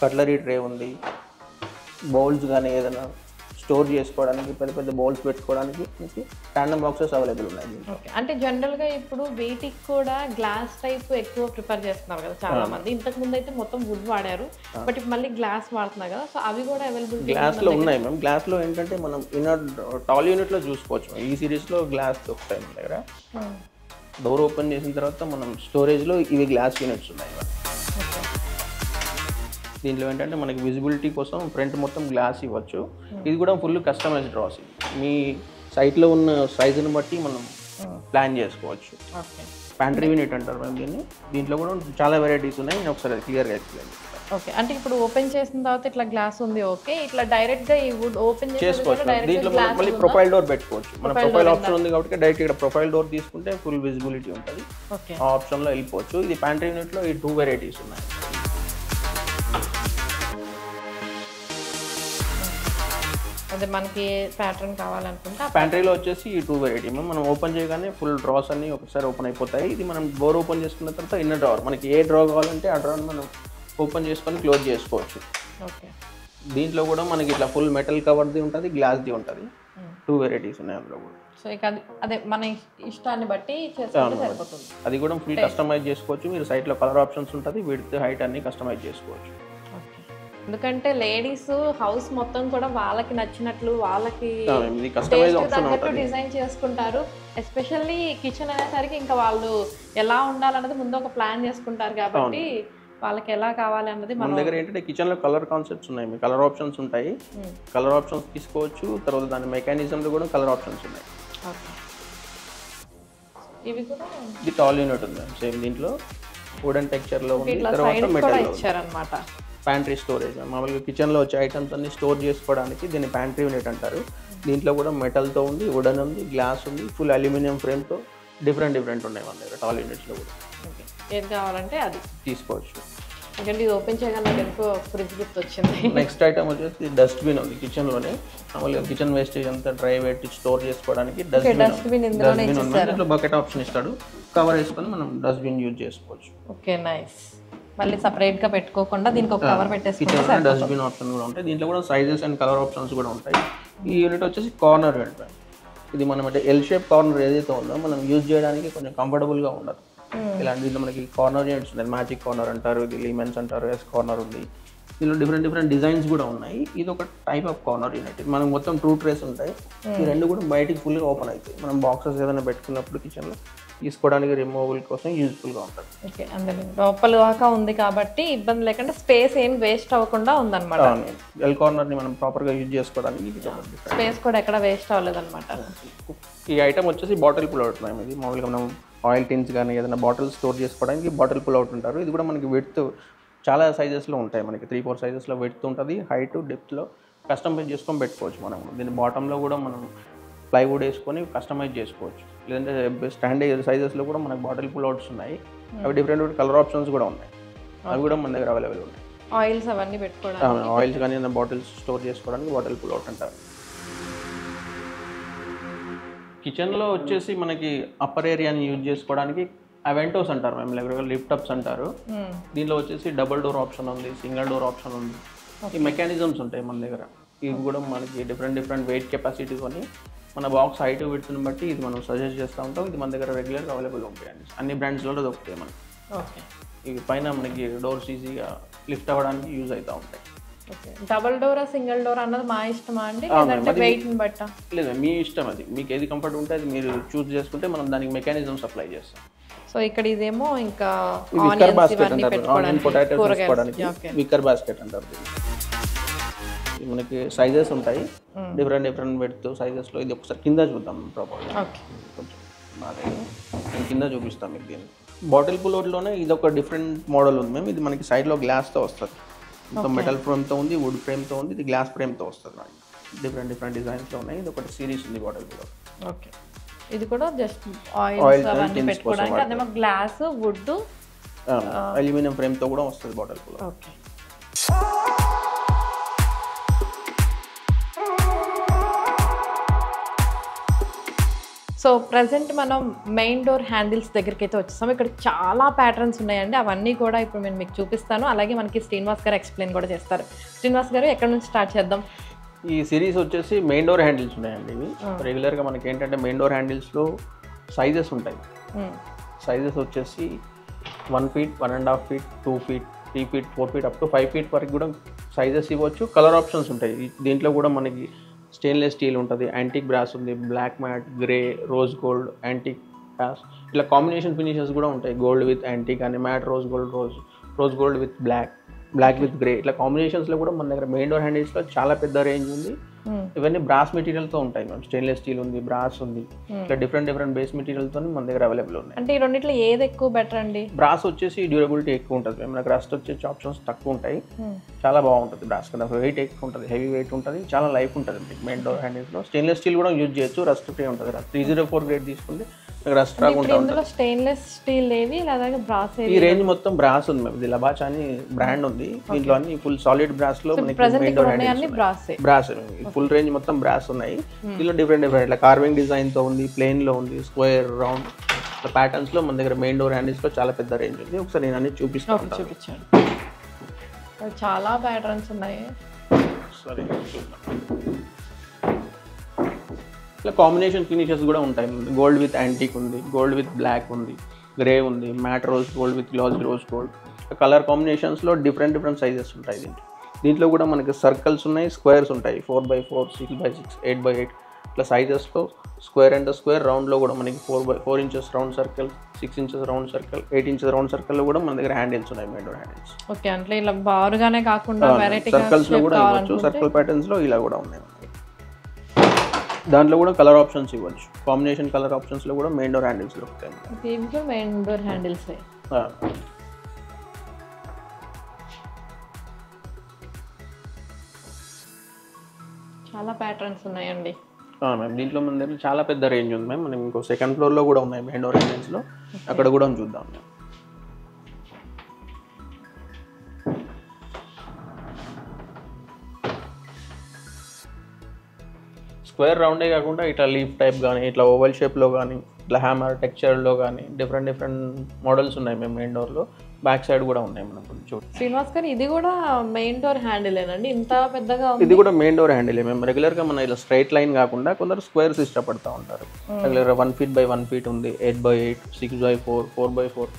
కట్లరీ ట్రే ఉంది. బౌల్స్ కానీ ఏదైనా స్టోర్ చేసుకోవడానికి, పెద్ద బౌల్స్ పెట్టుకోవడానికి మీకు టాండమ్ బాక్సెస్ అవైలబుల్ ఉన్నాయి. అంటే జనరల్గా ఇప్పుడు వీటికి కూడా గ్లాస్ టైప్ ఎక్కువ ప్రిఫర్ చేస్తున్నారు కదా చాలా మంది. ఇంతకు ముందు అయితే మొత్తం వుడ్ వాడారు, బట్ ఇప్పుడు మళ్ళీ గ్లాస్ వాడుతున్నారు కదా, సో అవి కూడా అవైలబుల్ గ్లాస్లో ఉన్నాయి మ్యామ్. గ్లాస్లో ఏంటంటే మనం ఇన్నర్ టాల్ యూనిట్లో చూసుకోవచ్చు. ఈ సిరీస్లో గ్లాస్ దొరుకుతాయి మన దగ్గర. డోర్ ఓపెన్ చేసిన తర్వాత మనం స్టోరేజ్లో ఇవి గ్లాస్ యూనిట్స్ ఉన్నాయి. దీంట్లో ఏంటంటే మనకి విజిబిలిటీ కోసం ఫ్రంట్ మొత్తం గ్లాస్ ఇవ్వచ్చు. ఇది కూడా ఫుల్ కస్టమైజ్డ్ డ్రాస్. మీ సైట్లో ఉన్న సైజుని బట్టి మనం ప్లాన్ చేసుకోవచ్చు. ప్యాంట్రీ యూనిట్ అంటారు మేము దీంట్లో కూడా చాలా వెరైటీస్ ఉన్నాయి. నేను ఒకసారి క్లియర్గా ఎక్స్ప్లెయిన్ చేస్తాను. అంటే ఇప్పుడు ఓపెన్ చేసిన తర్వాత ఇట్లా గ్లాస్ ఉంది, ఓకే, ఇట్లా డైరెక్ట్గా ఈ వుడ్ ఓపెన్ చేసుకోవచ్చు. దీంట్లో మళ్ళీ ప్రొఫైల్ డోర్ పెట్టుకోవచ్చు. మన ప్రొఫైల్ ఆప్షన్ ఉంది కాబట్టి డైరెక్ట్ ఇక్కడ ప్రొఫైల్ డోర్ తీసుకుంటే ఫుల్ విజిబిలిటీ ఉంటుంది. ఆ ఆప్షన్లో వెళ్ళిపోవచ్చు. ఇది ప్యాంట్రీ యూనిట్లో ఈ 2 వెరైటీస్ ఉన్నాయి. అదే మనకి ప్యాటర్న్ కావాలనుకుంటే ప్యాంట్రీలో వచ్చేసి ఈ 2 వెరైటీ. మనం ఓపెన్ చేయగానే ఫుల్ డ్రాస్ అన్ని ఒకసారి ఓపెన్ అయిపోతాయి. ఇది మనం డోర్ ఓపెన్ చేసుకున్న తర్వాత ఇన్నర్ డ్రావర్, మనకి ఏ డ్రా కావాలంటే ఆ డ్రాని మనం ఓపెన్ చేసుకొని క్లోజ్ చేసుకోవచ్చు. దీంట్లో కూడా మనకి ఇట్లా ఫుల్ మెటల్ కవర్ది ఉంటుంది, గ్లాస్ది ఉంటుంది. 2 వెరైటీస్ ఉన్నాయి అందులో కూడా. సో ఇక అదే మన ఇష్టాన్ని బట్టి చేసుకుంటే సరిపోతుంది. అది కూడా ఫుల్ కస్టమైజ్ చేసుకోవచ్చు. మీరు సైట్లో కలర్ ఆప్షన్స్ ఉంటుంది, విడ్త్ హైట్ అన్ని కస్టమైజ్ చేసుకోవచ్చు. ఎందుకంటే లేడీస్ హౌస్ మొత్తం కూడా వాళ్ళకి నచ్చినట్లు వాళ్ళకి డిజైన్ చేసుకుంటారు. ఎస్పెషల్లీ కిచెన్ అనేసరికి ఇంకా వాళ్ళు ఎలా ఉండాలన్నది ముందు ఒక ప్లాన్ చేసుకుంటారు కాబట్టి వాళ్ళకి ఎలా కావాలి అన్నది మన దగ్గర ఏంటంటే కిచెన్లో కలర్ కాన్సెప్ట్స్ ఉన్నాయి. మీ కలర్ ఆప్షన్స్ ఉంటాయి. కలర్ ఆప్షన్స్ తీసుకోవచ్చు. తర్వాత దాని మెకానిజంలో కూడా కలర్ ఆప్షన్స్ ఉన్నాయి. ఇవి కూడా ఇది టాల్ యూనిట్ ఉంది సేమ్. దీంట్లో వుడెన్ టెక్స్చర్లో ఉంది. తర్వాత మెటల్ ఇచ్చారన్నమాట. ప్యాంట్రీ స్టోరేజ్ మామూలుగా కిచెన్లో వచ్చే ఐటమ్స్ అన్ని స్టోర్ చేసుకోవడానికి దీన్ని ప్యాంట్రీ యూనిట్ అంటారు. దీంట్లో కూడా మెటల్తో ఉంది, వుడెన్ ఉంది, గ్లాస్ ఉంది, ఫుల్ అల్యూమినియం ఫ్రేమ్తో డిఫరెంట్ ఉన్నాయి మన దగ్గర టాల్ యూనిట్స్లో కూడా. ఏది కావాలంటే అది తీసుకోవచ్చు. ఎందుకంటే ఇది ఓపెన్ చేయగానే నాకు ఎంతో ఫ్రిడ్జ్ గిఫ్ట్ వచ్చింది. నెక్స్ట్ ఐటమ్ వచ్చేసి డస్ట్బిన్ ఉంది కిచెన్లోనే. మామూలుగా కిచెన్ వేస్టేజ్ అంతా డ్రై పెట్టి స్టోర్ చేసుకోవడానికి డస్ట్బిన్ ఉంది. దీంట్లో బకెట్ ఆప్షన్ ఇస్తాడు. కవర్ వేసుకొని మనం డస్ట్బిన్ యూజ్ చేసుకోవచ్చు. Okay, nice. మళ్ళీ సపరేట్గా పెట్టుకోకుండా దీనికి ఒక కవర్ పెట్టేసుకుంటే డస్ట్బిన్ ఆప్షన్ కూడా ఉంటాయి. దీంట్లో కూడా సైజెస్ అండ్ కలర్ ఆప్షన్స్ కూడా ఉంటాయి. ఈ యూనిట్ వచ్చేసి కార్నర్ యూనిట్. ఇది మనం అంటే ఎల్ షేప్ కార్నర్ ఏదైతే ఉందో మనం యూజ్ చేయడానికి కొంచెం కంఫర్టబుల్గా ఉండదు. ఇలాంటి దీంట్లో మనకి కార్నర్ యూనిట్స్ ఉన్నాయి. మ్యాజిక్ కార్నర్ అంటారు, ఇది లీమెన్స్ అంటారు, ఎస్ కార్నర్ ఉంది. దీనిలో డిఫరెంట్ డిజైన్స్ కూడా ఉన్నాయి. ఇది ఒక టైప్ ఆఫ్ కార్నర్ యూనిట్. మనకు మొత్తం 2 ట్రేస్ ఉంటాయి. ఈ 2 కూడా బయటికి ఫుల్గా ఓపెన్ అవుతాయి. మనం బాక్సెస్ ఏదైనా పెట్టుకున్నప్పుడు కిచెన్లో తీసుకోవడానికి రిమూవల్ కోసం యూజ్ఫుల్గా ఉంటుంది. ఓకే, అందులో లోపల దాకా ఉంది కాబట్టి ఇబ్బంది లేకుండా స్పేస్ ఏం వేస్ట్ అవ్వకుండా ఉందన్నమాట. ఎల్ కార్నర్ని మనం ప్రాపర్గా యూజ్ చేసుకోవడానికి స్పేస్ కూడా ఎక్కడ వేస్ట్ అవ్వలేదు అనమాట. ఈ ఐటమ్ వచ్చేసి బాటిల్ పుల్ అవుట్ మ్యామ్. ఇది మామూలుగా మనం ఆయిల్ టిన్స్ కానీ ఏదైనా బాటిల్ స్టోర్ చేసుకోవడానికి బాటిల్ పుల్ అవుట్ ఉంటారు. ఇది కూడా మనకి విడ్త్ చాలా సైజెస్లో ఉంటాయి మనకి 3-4 సైజెస్లో వెడ్త్ ఉంటుంది, హైట్ డెప్త్లో కస్టమైజ్ చేసుకొని పెట్టుకోవచ్చు మనం. దీని బాటంలో కూడా మనం ప్లైవుడ్ వేసుకొని కస్టమైజ్ చేసుకోవచ్చు. లేదంటే స్టాండర్డ్ సైజెస్లో కూడా మనకు బాటిల్ పుల్ అవుట్స్ ఉన్నాయి. అవి డిఫరెంట్ కలర్ ఆప్షన్స్ కూడా ఉన్నాయి. అవి కూడా మన దగ్గర అవైలబుల్ ఉన్నాయి. ఆయిల్స్ అవన్నీ పెట్టుకోవడానికి, ఆయిల్స్ కానీ బాటిల్స్ స్టోర్ చేసుకోవడానికి బాటిల్ పుల్ అవుట్ అంటారు. కిచెన్లో వచ్చేసి మనకి అప్పర్ ఏరియాని యూజ్ చేసుకోవడానికి అవెంటోస్ అంటారు మేము, లేకపోతే లిఫ్ట్ అప్స్ అంటారు. దీనిలో వచ్చేసి డబుల్ డోర్ ఆప్షన్ ఉంది, సింగిల్ డోర్ ఆప్షన్ ఉంది. ఈ మెకానిజమ్స్ ఉంటాయి మన దగ్గర. ఇవి కూడా మనకి డిఫరెంట్ వెయిట్ కెపాసిటీస్ అని మన బాక్స్ హైట్ విడ్త్ని బట్టి ఇది మనం సజెస్ట్ చేస్తూ ఉంటాం. ఇది మన దగ్గర రెగ్యులర్గా అవైలబుల్ ఉంటాయండి, అన్ని బ్రాండ్స్లో దొరుకుతాయి మనకి. ఓకే, ఇవి పైన మనకి డోర్స్ ఈజీగా లిఫ్ట్ అవ్వడానికి యూజ్ అవుతూ ఉంటాయి. Okay. Double Dora single door అన్నది మా ఇష్టమా అండి, లేదంటే వెయిట్ని బట్టా? లేదా మీ ఇష్టం, అది మీకు ఏది కంఫర్ట్ ఉంటే అది మీరు చూస్ చేసుకుంటే మనం దానికి మెకానిజమ్స్ అప్లై చేస్తాం. సో ఇక్కడ ఇదేమో ఇంకా విక్కర్ బాస్కెట్ అంటారు, ఆనియన్ పొటాటోస్ వేసుకోవడానికి విక్కర్ బాస్కెట్ అంటారు. మనకి సైజెస్ ఉంటాయి, డిఫరెంట్ వెడ్త్ సైజెస్లో. ఇది ఒకసారి కింద చూద్దాం ప్రాపర్గా, కొంచెం నేను కింద చూపిస్తాం మీకు. దీన్ని బాటిల్ పుల్అవుట్లోనే ఇది ఒక డిఫరెంట్ మోడల్ ఉంది మేము. ఇది మనకి సైడ్లో గ్లాస్తో వస్తుంది, మొత్తం మెటల్ ఫ్రేమ్తో ఉంది, వుడ్ ఫ్రేమ్తో ఉంది, ఇది గ్లాస్ ఫ్రేమ్తో వస్తుంది. మనకి డిఫరెంట్ డిజైన్స్లో ఉన్నాయి. ఇది ఒకటి సిరీస్ ఉంది బాటిల్ పుల్అవుట్. ఓకే, ఇది కూడా జస్ట్ ఆయిల్స్ అవన్నీ పెట్టుకోవడానికి. అదేమో గ్లాస్, వుడ్, అల్యూమినియం ఫ్రేమ్తో కూడా వస్తుంది bottle pull-out. Okay. So present మనం మెయిన్ డోర్ హ్యాండిల్స్ దగ్గరికి అయితే వచ్చేసాం. ఇక్కడ చాలా ప్యాటర్న్స్ ఉన్నాయండి, అవన్నీ కూడా ఇప్పుడు నేను మీకు చూపిస్తాను. అలాగే మనకి శ్రీనివాస్ గారు ఎక్స్ప్లెయిన్ కూడా చేస్తారు. శ్రీనివాస్ గారు, ఎక్కడ నుంచి స్టార్ట్ చేద్దాం? ఈ సిరీస్ వచ్చేసి మెయిన్ డోర్ హ్యాండిల్స్ ఉన్నాయండి. ఇవి రెగ్యులర్గా మనకి ఏంటంటే మెయిన్ డోర్ హ్యాండిల్స్లో సైజెస్ ఉంటాయి. సైజెస్ వచ్చేసి 1 feet, 1.5 feet, 2 feet, 3 feet, 4 feet, up to 5 feet వరకు కూడా సైజెస్ ఇవ్వచ్చు. కలర్ ఆప్షన్స్ ఉంటాయి. దీంట్లో కూడా మనకి స్టెయిన్లెస్ స్టీల్ ఉంటుంది, యాంటిక్ బ్రాస్ ఉంది, black matte, grey, rose gold, antique brass, ఇట్లా కాంబినేషన్ ఫినిషెస్ కూడా ఉంటాయి. గోల్డ్ విత్ యాంటిక్ అని, matte rose gold with black with grey, ఇట్లా కాంబినేషన్స్లో కూడా మన దగ్గర మెయిన్ డోర్ హ్యాండిల్స్లో చాలా పెద్ద రేంజ్ ఉంది. ఇవన్నీ బ్రాస్ మెటీరియల్తో ఉంటాయి మ్యామ్. స్టెయిన్లెస్ స్టీల్ ఉంది, బ్రాస్ ఉంది, ఇట్లా డిఫరెంట్ బేస్ మెటీరియల్తో మన దగ్గర అవైలబుల్ ఉన్నాయి. అంటే ఈ రెండిట్లో ఏది ఎక్కువ బెటర్ అండి? బ్రాస్ వచ్చేసి డ్యూరబిలిటీ ఎక్కువ ఉంటుంది మేము, మనకు రస్ట్ వచ్చే ఆప్షన్స్ తక్కువ ఉంటాయి. చాలా బాగుంటుంది బ్రాస్ కన్నా. వెయిట్ ఎక్కువ ఉంటుంది, హెవీ వెయిట్ ఉంటుంది, చాలా లైఫ్ ఉంటుంది మెయిన్ డోర్ హ్యాండిల్స్లో. స్టెయిన్లెస్ స్టీల్ కూడా యూజ్ చేయొచ్చు, రస్ట్ ఫ్రీ ఉంటుంది. 304 గ్రేడ్ తీసుకుంటే రస్ట్ రాకుండా ఉంటుంది. స్టెయిన్లెస్ స్టీల్ ఏవి లేదా బ్రాస్? ఈ రేంజ్ మొత్తం బ్రాస్ ఉంది మేము. ఇది లబాచ్ అని బ్రాండ్ ఉంది, దీంట్లో అన్ని ఫుల్ సాలిడ్ బ్రాస్ లో మనకి main door handles brass full range మొత్తం బ్రాస్ ఉన్నాయి. దీనిలో డిఫరెంట్ ఇట్లా కార్వింగ్ డిజైన్ తో ఉంది, ప్లెయిన్ లో ఉంది, స్క్వేర్, రౌండ్ ప్యాటర్న్స్ లో మన దగ్గర మెయిన్ డోర్ హ్యాండిల్స్ లో చాలా పెద్ద రేంజ్ ఉంది. ఒకసారి నేను అన్ని చూపిస్తాను. చాలా ప్యాటర్న్స్ ఉన్నాయి. సరే, ఇట్లా కాంబినేషన్ ఫినిషెస్ కూడా ఉంటాయి. గోల్డ్ విత్ యాంటిక్ ఉంది, గోల్డ్ విత్ బ్లాక్ ఉంది, గ్రే ఉంది, matt rose gold with glass rose gold. Colour కాంబినేషన్స్లో డిఫరెంట్ సైజెస్ ఉంటాయి. దీంట్లో కూడా మనకి సర్కిల్స్ ఉన్నాయి, స్క్వేర్స్ ఉంటాయి. 4x4, 6x6, 8x8 ఇట్లా సైజెస్లో స్క్వేర్ అండ్ స్క్వేర్. రౌండ్లో కూడా మనకి 4 inches round circle, 6 inches round circle, 8 inches round సర్కిల్లో కూడా మన దగ్గర హ్యాండిల్స్ ఉన్నాయి, మెయిన్ డోర్ హ్యాండిల్స్. ఓకే, అంటే ఇలా బారుగానే కాకుండా సర్కిల్స్లో కూడా ఇవ్వచ్చు, సర్కిల్ ప్యాటర్న్స్లో ఇలా కూడా ఉన్నాయి. దాంట్లో కూడా కలర్ ఆప్షన్స్ ఇవ్వచ్చు, కాంబినేషన్ కలర్ ఆప్షన్స్లో కూడా మెయిన్ డోర్ హ్యాండిల్స్ దొరుకుతాయి. మెయిన్ డోర్ హ్యాండిల్స్ చాలా ప్యాటర్న్స్ ఉన్నాయండి మ్యామ్. దీంట్లో మన దగ్గర చాలా పెద్ద రేంజ్ ఉంది మ్యామ్. మనం ఇంకో సెకండ్ ఫ్లోర్లో కూడా ఉన్నాయి మెయిన్ డోర్ హ్యాండిల్స్లో, అక్కడ కూడా చూద్దాం మ్యామ్. స్క్వేర్ రౌండే కాకుండా ఇట్లా లీఫ్ టైప్ కానీ, ఇట్లా ఓవల్ షేప్లో కానీ, ఇట్లా హ్యామర్ టెక్స్చర్లో కానీ డిఫరెంట్ మోడల్స్ ఉన్నాయి మేము మెయిన్ డోర్లో. బ్యాక్ సైడ్ కూడా ఉన్నాయి మనం కొంచెం. శ్రీనివాస్ గారు, ఇది కూడా మెయిన్ డోర్ హ్యాండిలేనండి, ఇంత పెద్దగా? ఇది కూడా మెయిన్ డోర్ హ్యాండిలే. మేము రెగ్యులర్గా మన ఇలా స్ట్రైట్ లైన్ కాకుండా కొందరు స్క్వేర్స్ ఇష్టపడతా ఉంటారు. రెగ్యులర్గా 1 feet by 1 feet ఉంది, 8x8, 6x4, 4x4.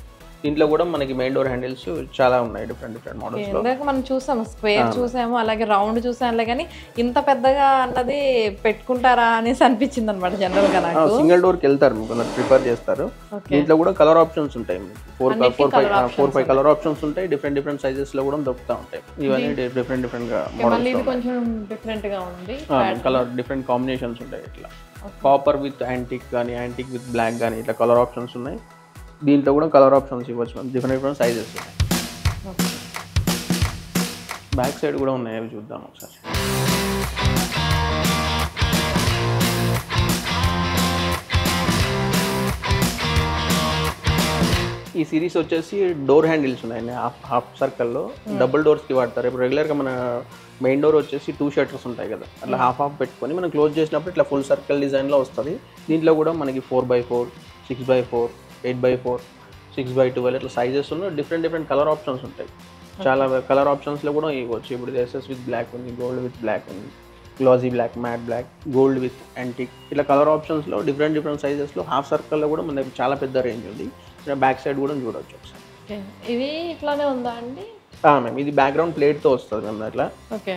దీంట్లో కూడా మనకి మెయిన్ డోర్ హ్యాండిల్స్ చాలా ఉన్నాయి, డిఫరెంట్ మోడల్స్ లో. ఇందాక మనం చూసాము, స్క్వేర్ చూసాము, అలాగే రౌండ్ చూసాము, కానీ ఇంత పెద్దగా అన్నది పెట్టుకుంటారా అనేసి అనిపించింది అనమాట జనరల్ గా నాకు. సింగిల్ డోర్ కి వెళ్తారు, కొందరు ప్రిఫర్ చేస్తారు. దీంట్లో కూడా కలర్ ఆప్షన్స్ ఉంటాయి, 4-5 కలర్ ఆప్షన్స్ ఉంటాయి. డిఫరెంట్ సైజెస్ లో కూడా దొరుకుతా ఉంటాయి. ఇవన్నీ డిఫరెంట్ గా మళ్ళీ ఇది కొంచెం డిఫరెంట్ గా ఉంది, కలర్ డిఫరెంట్ కాంబినేషన్స్ ఉంటాయి. ఇట్లా కాపర్ విత్ యాంటిక్ కానీ, యాంటిక్ విత్ బ్లాక్ కానీ, ఇట్లా కలర్ ఆప్షన్స్ ఉన్నాయి. దీంట్లో కూడా కలర్ ఆప్షన్స్ ఇవ్వచ్చు, డిఫరెంట్ సైజెస్ ఉన్నాయి. బ్యాక్ సైడ్ కూడా ఉన్నాయి, అవి చూద్దాం ఒకసారి. ఈ సిరీస్ వచ్చేసి డోర్ హ్యాండిల్స్ ఉన్నాయండి, హాఫ్ సర్కిల్లో డబుల్ డోర్స్కి వాడతారు. ఇప్పుడు రెగ్యులర్గా మన మెయిన్ డోర్ వచ్చేసి 2 షట్టర్స్ ఉంటాయి కదా, అట్లా హాఫ్ పెట్టుకొని మనం క్లోజ్ చేసినప్పుడు ఇట్లా ఫుల్ సర్కిల్ డిజైన్లో వస్తుంది. దీంట్లో కూడా మనకి 4x4, 6x4, 8x4, 6x12 ఇట్లా సైజెస్ ఉన్న డిఫరెంట్ కలర్ ఆప్షన్స్ ఉంటాయి. చాలా కలర్ ఆప్షన్స్లో కూడా ఇవ్వచ్చు. ఇప్పుడు ఎస్ఎస్ విత్ బ్లాక్ ఉంది, గోల్డ్ విత్ బ్లాక్ ఉంది, glossy black, matte black, gold with antique, ఇట్లా కలర్ ఆప్షన్స్లో డిఫరెంట్ సైజెస్లో హాఫ్ సర్కిల్లో కూడా మన దగ్గర చాలా పెద్ద రేంజ్ ఉంది. బ్యాక్ సైడ్ కూడా చూడవచ్చు ఒకసారి. ఇవి ఇట్లానే ఉందా అండి? మ్యామ్ ఇది బ్యాక్గ్రౌండ్ ప్లేట్తో వస్తుంది మ్యామ్. అట్లా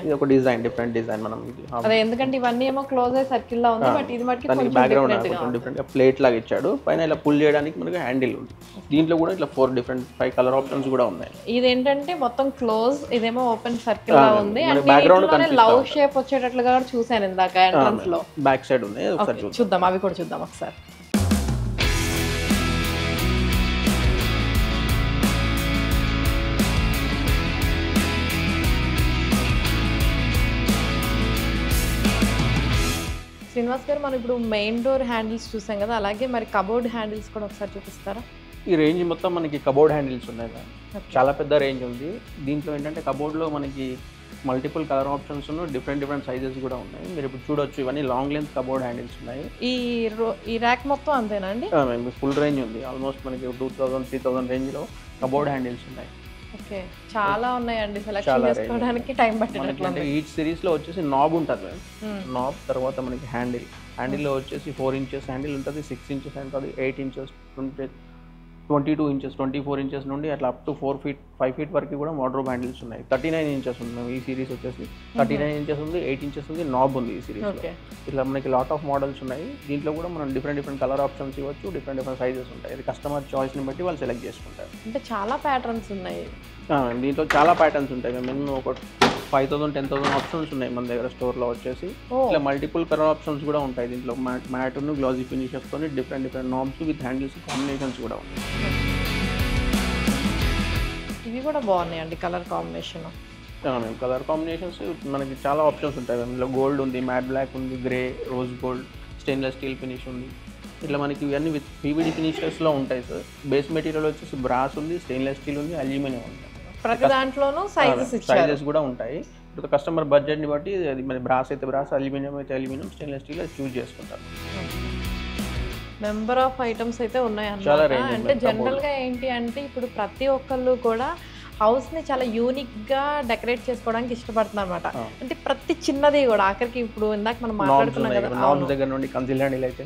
ఇది ఒక డిజైన్, డిఫరెంట్ డిజైన్. మనం అదే ఎందుకంటే ఇవన్నీ ఏమో క్లోజ్ అయ్యి సర్కిల్ లా ఉంది, బట్ ఇది మట్టి కొంచెం బ్యాక్గ్రౌండ్ కొంచెం డిఫరెంట్గా ప్లేట్ లాగా ఇచ్చాడు. పైన ఇలా పుల్ చేయడానికి మనకి హ్యాండిల్ ఉంది. దీంట్లో కూడా ఇట్లా 5 కలర్ ఆప్షన్స్ కూడా ఉన్నాయి. ఇది ఏంటంటే మొత్తం క్లోజ్, ఇదేమో ఓపెన్ సర్కిల్ లా ఉంది. అండ్ లవ్ షేప్ వచ్చేటట్లుగా కూడా చూసాను ఇందాక ఎంట్రన్స్ లో. బ్యాక్ సైడ్ ఉంది, ఒకసారి చూద్దాం, అవి కూడా చూద్దాం ఒకసారి. శ్రీనివాస్ గారు, మనం ఇప్పుడు మెయిన్ డోర్ హ్యాండిల్స్ చూసాం కదా, అలాగే మరి కబోర్డ్ హ్యాండిల్స్ కూడా ఒకసారి చూపిస్తారా? ఈ రేంజ్ మొత్తం మనకి కబోర్డ్ హ్యాండిల్స్ ఉన్నాయి కదా, చాలా పెద్ద రేంజ్ ఉంది. దీంట్లో ఏంటంటే కబోర్డ్లో మనకి మల్టిపుల్ కలర్ ఆప్షన్స్ ఉన్న డిఫరెంట్ సైజెస్ కూడా ఉన్నాయి. మీరు ఇప్పుడు చూడొచ్చు, ఇవన్నీ లాంగ్ లెంత్ కబోర్డ్ హ్యాండిల్స్ ఉన్నాయి. ఈ ర్యాక్ మొత్తం అంతేనా అండి? ఫుల్ రేంజ్ ఉంది. ఆల్మోస్ట్ మనకి 2000-3000 రేంజ్లో కబోర్డ్ హ్యాండిల్స్ ఉన్నాయి. ఓకే, చాలా ఉన్నాయండి. సెలెక్షన్ చేసుకోవడానికి టైం పట్టినట్టు. ఈచ్ సిరీస్లో వచ్చేసి నాబ్ ఉంటుంది. నాబ్ తర్వాత మనకి హ్యాండిల్లో వచ్చేసి 4 ఇంచెస్ హ్యాండిల్ ఉంటుంది, 6 ఇంచెస్ ఉంటుంది, 8 ఇంచెస్, 22 ఇంచెస్, 24 ఇంచెస్ నుండి అట్లా అప్ టు 4 feet 5 feet వరకు కూడా వార్డ్రోబ్ హ్యాండిల్స్ ఉన్నాయి. 39 ఇంచెస్ ఉన్నాయి ఈ సిరీస్ వచ్చేసి. 39 ఇంచెస్ ఉంది, 8 ఇంచెస్ ఉంది, నాబ్ ఉంది ఈ సిరీస్లో. ఇట్లా మనకి లాట్ ఆఫ్ మోడల్స్ ఉన్నాయి. దీంట్లో కూడా మనం డిఫరెంట్ కలర్ ఆప్షన్స్ ఇవ్వచ్చు, డిఫరెంట్ సైజెస్ ఉంటాయి. ఇది కస్టమర్ చాయిస్ని బట్టి వాళ్ళు సెలెక్ట్ చేసుకుంటారు. అంటే చాలా ప్యాటర్న్స్ ఉన్నాయి దీంట్లో, చాలా ప్యాటర్న్స్ ఉంటాయి. మినిమం ఒక 5000-10,000 ఆప్షన్స్ ఉన్నాయి మన దగ్గర స్టోర్లో వచ్చేసి. ఇట్లా మల్టిపుల్ కలర్ ఆప్షన్స్ కూడా ఉంటాయి. దీంట్లో మ్యాట్ గ్లాజీ ఫినిషెస్తో different knobs with handles combinations కూడా ఉంటాయి. ఇవి కూడా బాగున్నాయండి కలర్ కాంబినేషన్. కలర్ కాంబినేషన్స్ మనకి చాలా ఆప్షన్స్ ఉంటాయి. అందులో గోల్డ్ ఉంది, మ్యాట్ బ్లాక్ ఉంది, grey, rose gold, stainless steel finish ఉంది. ఇట్లా మనకి ఇవన్నీ విత్ పీవీడీ ఫినిషెస్లో ఉంటాయి సార్. బేస్ మెటీరియల్ వచ్చేసి బ్రాస్ ఉంది, స్టెయిన్లెస్ స్టీల్ ఉంది, అల్యూమినియం ఉంది. ప్రతి దాంట్లోనూ సైజెస్ కూడా ఉంటాయి. ఇప్పుడు కస్టమర్ బడ్జెట్ని బట్టి అది మరి బ్రాస్ అయితే బ్రాస్, అల్యూమినియం అయితే అల్యూమినియం, స్టెయిన్లెస్ స్టీల్ అది చూస్ చేసుకుంటారు. నెంబర్ ఆఫ్ ఐటమ్స్ అయితే ఉన్నాయి అన్నమాట. అంటే జనరల్గా ఏంటి అంటే ఇప్పుడు ప్రతి ఒక్కళ్ళు కూడా హౌస్ని చాలా యూనిక్గా డెకరేట్ చేసుకోవడానికి ఇష్టపడుతున్నారు అనమాట. అంటే ప్రతి చిన్నది కూడా ఆఖరికి ఇప్పుడు ఇందాక మనం మాట్లాడుకున్నాం కదా, నాబ్స్ దగ్గర నుండి కన్సిల్ హ్యాండిల్ అయితే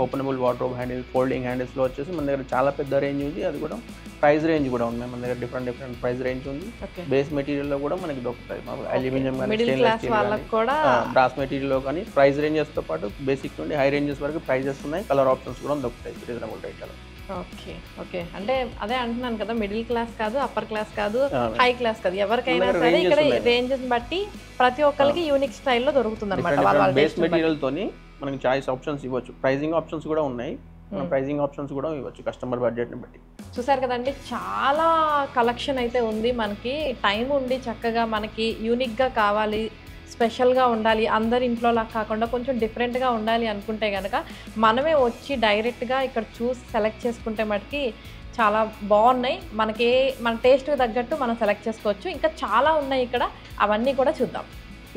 ఓపెనబుల్ వార్డ్రోబ్ హ్యాండిల్, ఫోల్డింగ్ హ్యాండిల్స్లో వచ్చేసి మన దగ్గర చాలా పెద్ద రేంజ్ ఉంది. అది కూడా ప్రైస్ రేంజ్ కూడా ఉన్నాయి మన దగ్గర. డిఫరెంట్ ప్రైస్ రేంజ్ ఉంది. బేస్ మెటీరియల్లో కూడా మనకి దొరుకుతాయి. అల్యూమినియం కానీ, స్టెయిన్లెస్ స్టీల్, బ్రాస్ మెటీరియల్లో కానీ ప్రైస్ రేంజెస్తో పాటు బేసిక్ నుండి హై రేంజెస్ వరకు ప్రైజెస్ ఉన్నాయి. కలర్ ఆప్షన్స్ కూడా దొరుకుతాయి రీజనబుల్ రేట్లలో. ఓకే అంటే అదే అంటున్నాను కదా, మిడిల్ క్లాస్ కాదు, అప్పర్ క్లాస్ కాదు, హై క్లాస్ కాదు, ఎవరికైనా సరే ఇక్కడ రేంజెస్ బట్టి ప్రతి ఒక్కరికి యూనిక్ స్టైల్లో దొరుకుతుంది అనమాట. బేస్ మెటీరియల్ తోని మనకి చాయిస్ ఆప్షన్స్ ఇవ్వచ్చు. ప్రైజింగ్ ఆప్షన్స్ కూడా ఉన్నాయి. ప్రైజింగ్ ఆప్షన్స్ కూడా ఇవ్వచ్చు కస్టమర్ బడ్జెట్ని బట్టి. చూసారు కదండి, చాలా కలెక్షన్ అయితే ఉంది. మనకి టైం ఉండి చక్కగా మనకి యూనిక్గా కావాలి, స్పెషల్గా ఉండాలి, అందరి ఇంట్లోలా కాకుండా కొంచెం డిఫరెంట్గా ఉండాలి అనుకుంటే కనుక మనమే వచ్చి డైరెక్ట్గా ఇక్కడ చూసి సెలెక్ట్ చేసుకుంటే మటుకి చాలా బాగున్నాయి. మన టేస్ట్కి తగ్గట్టు మనం సెలెక్ట్ చేసుకోవచ్చు. ఇంకా చాలా ఉన్నాయి ఇక్కడ, అవన్నీ కూడా చూద్దాం.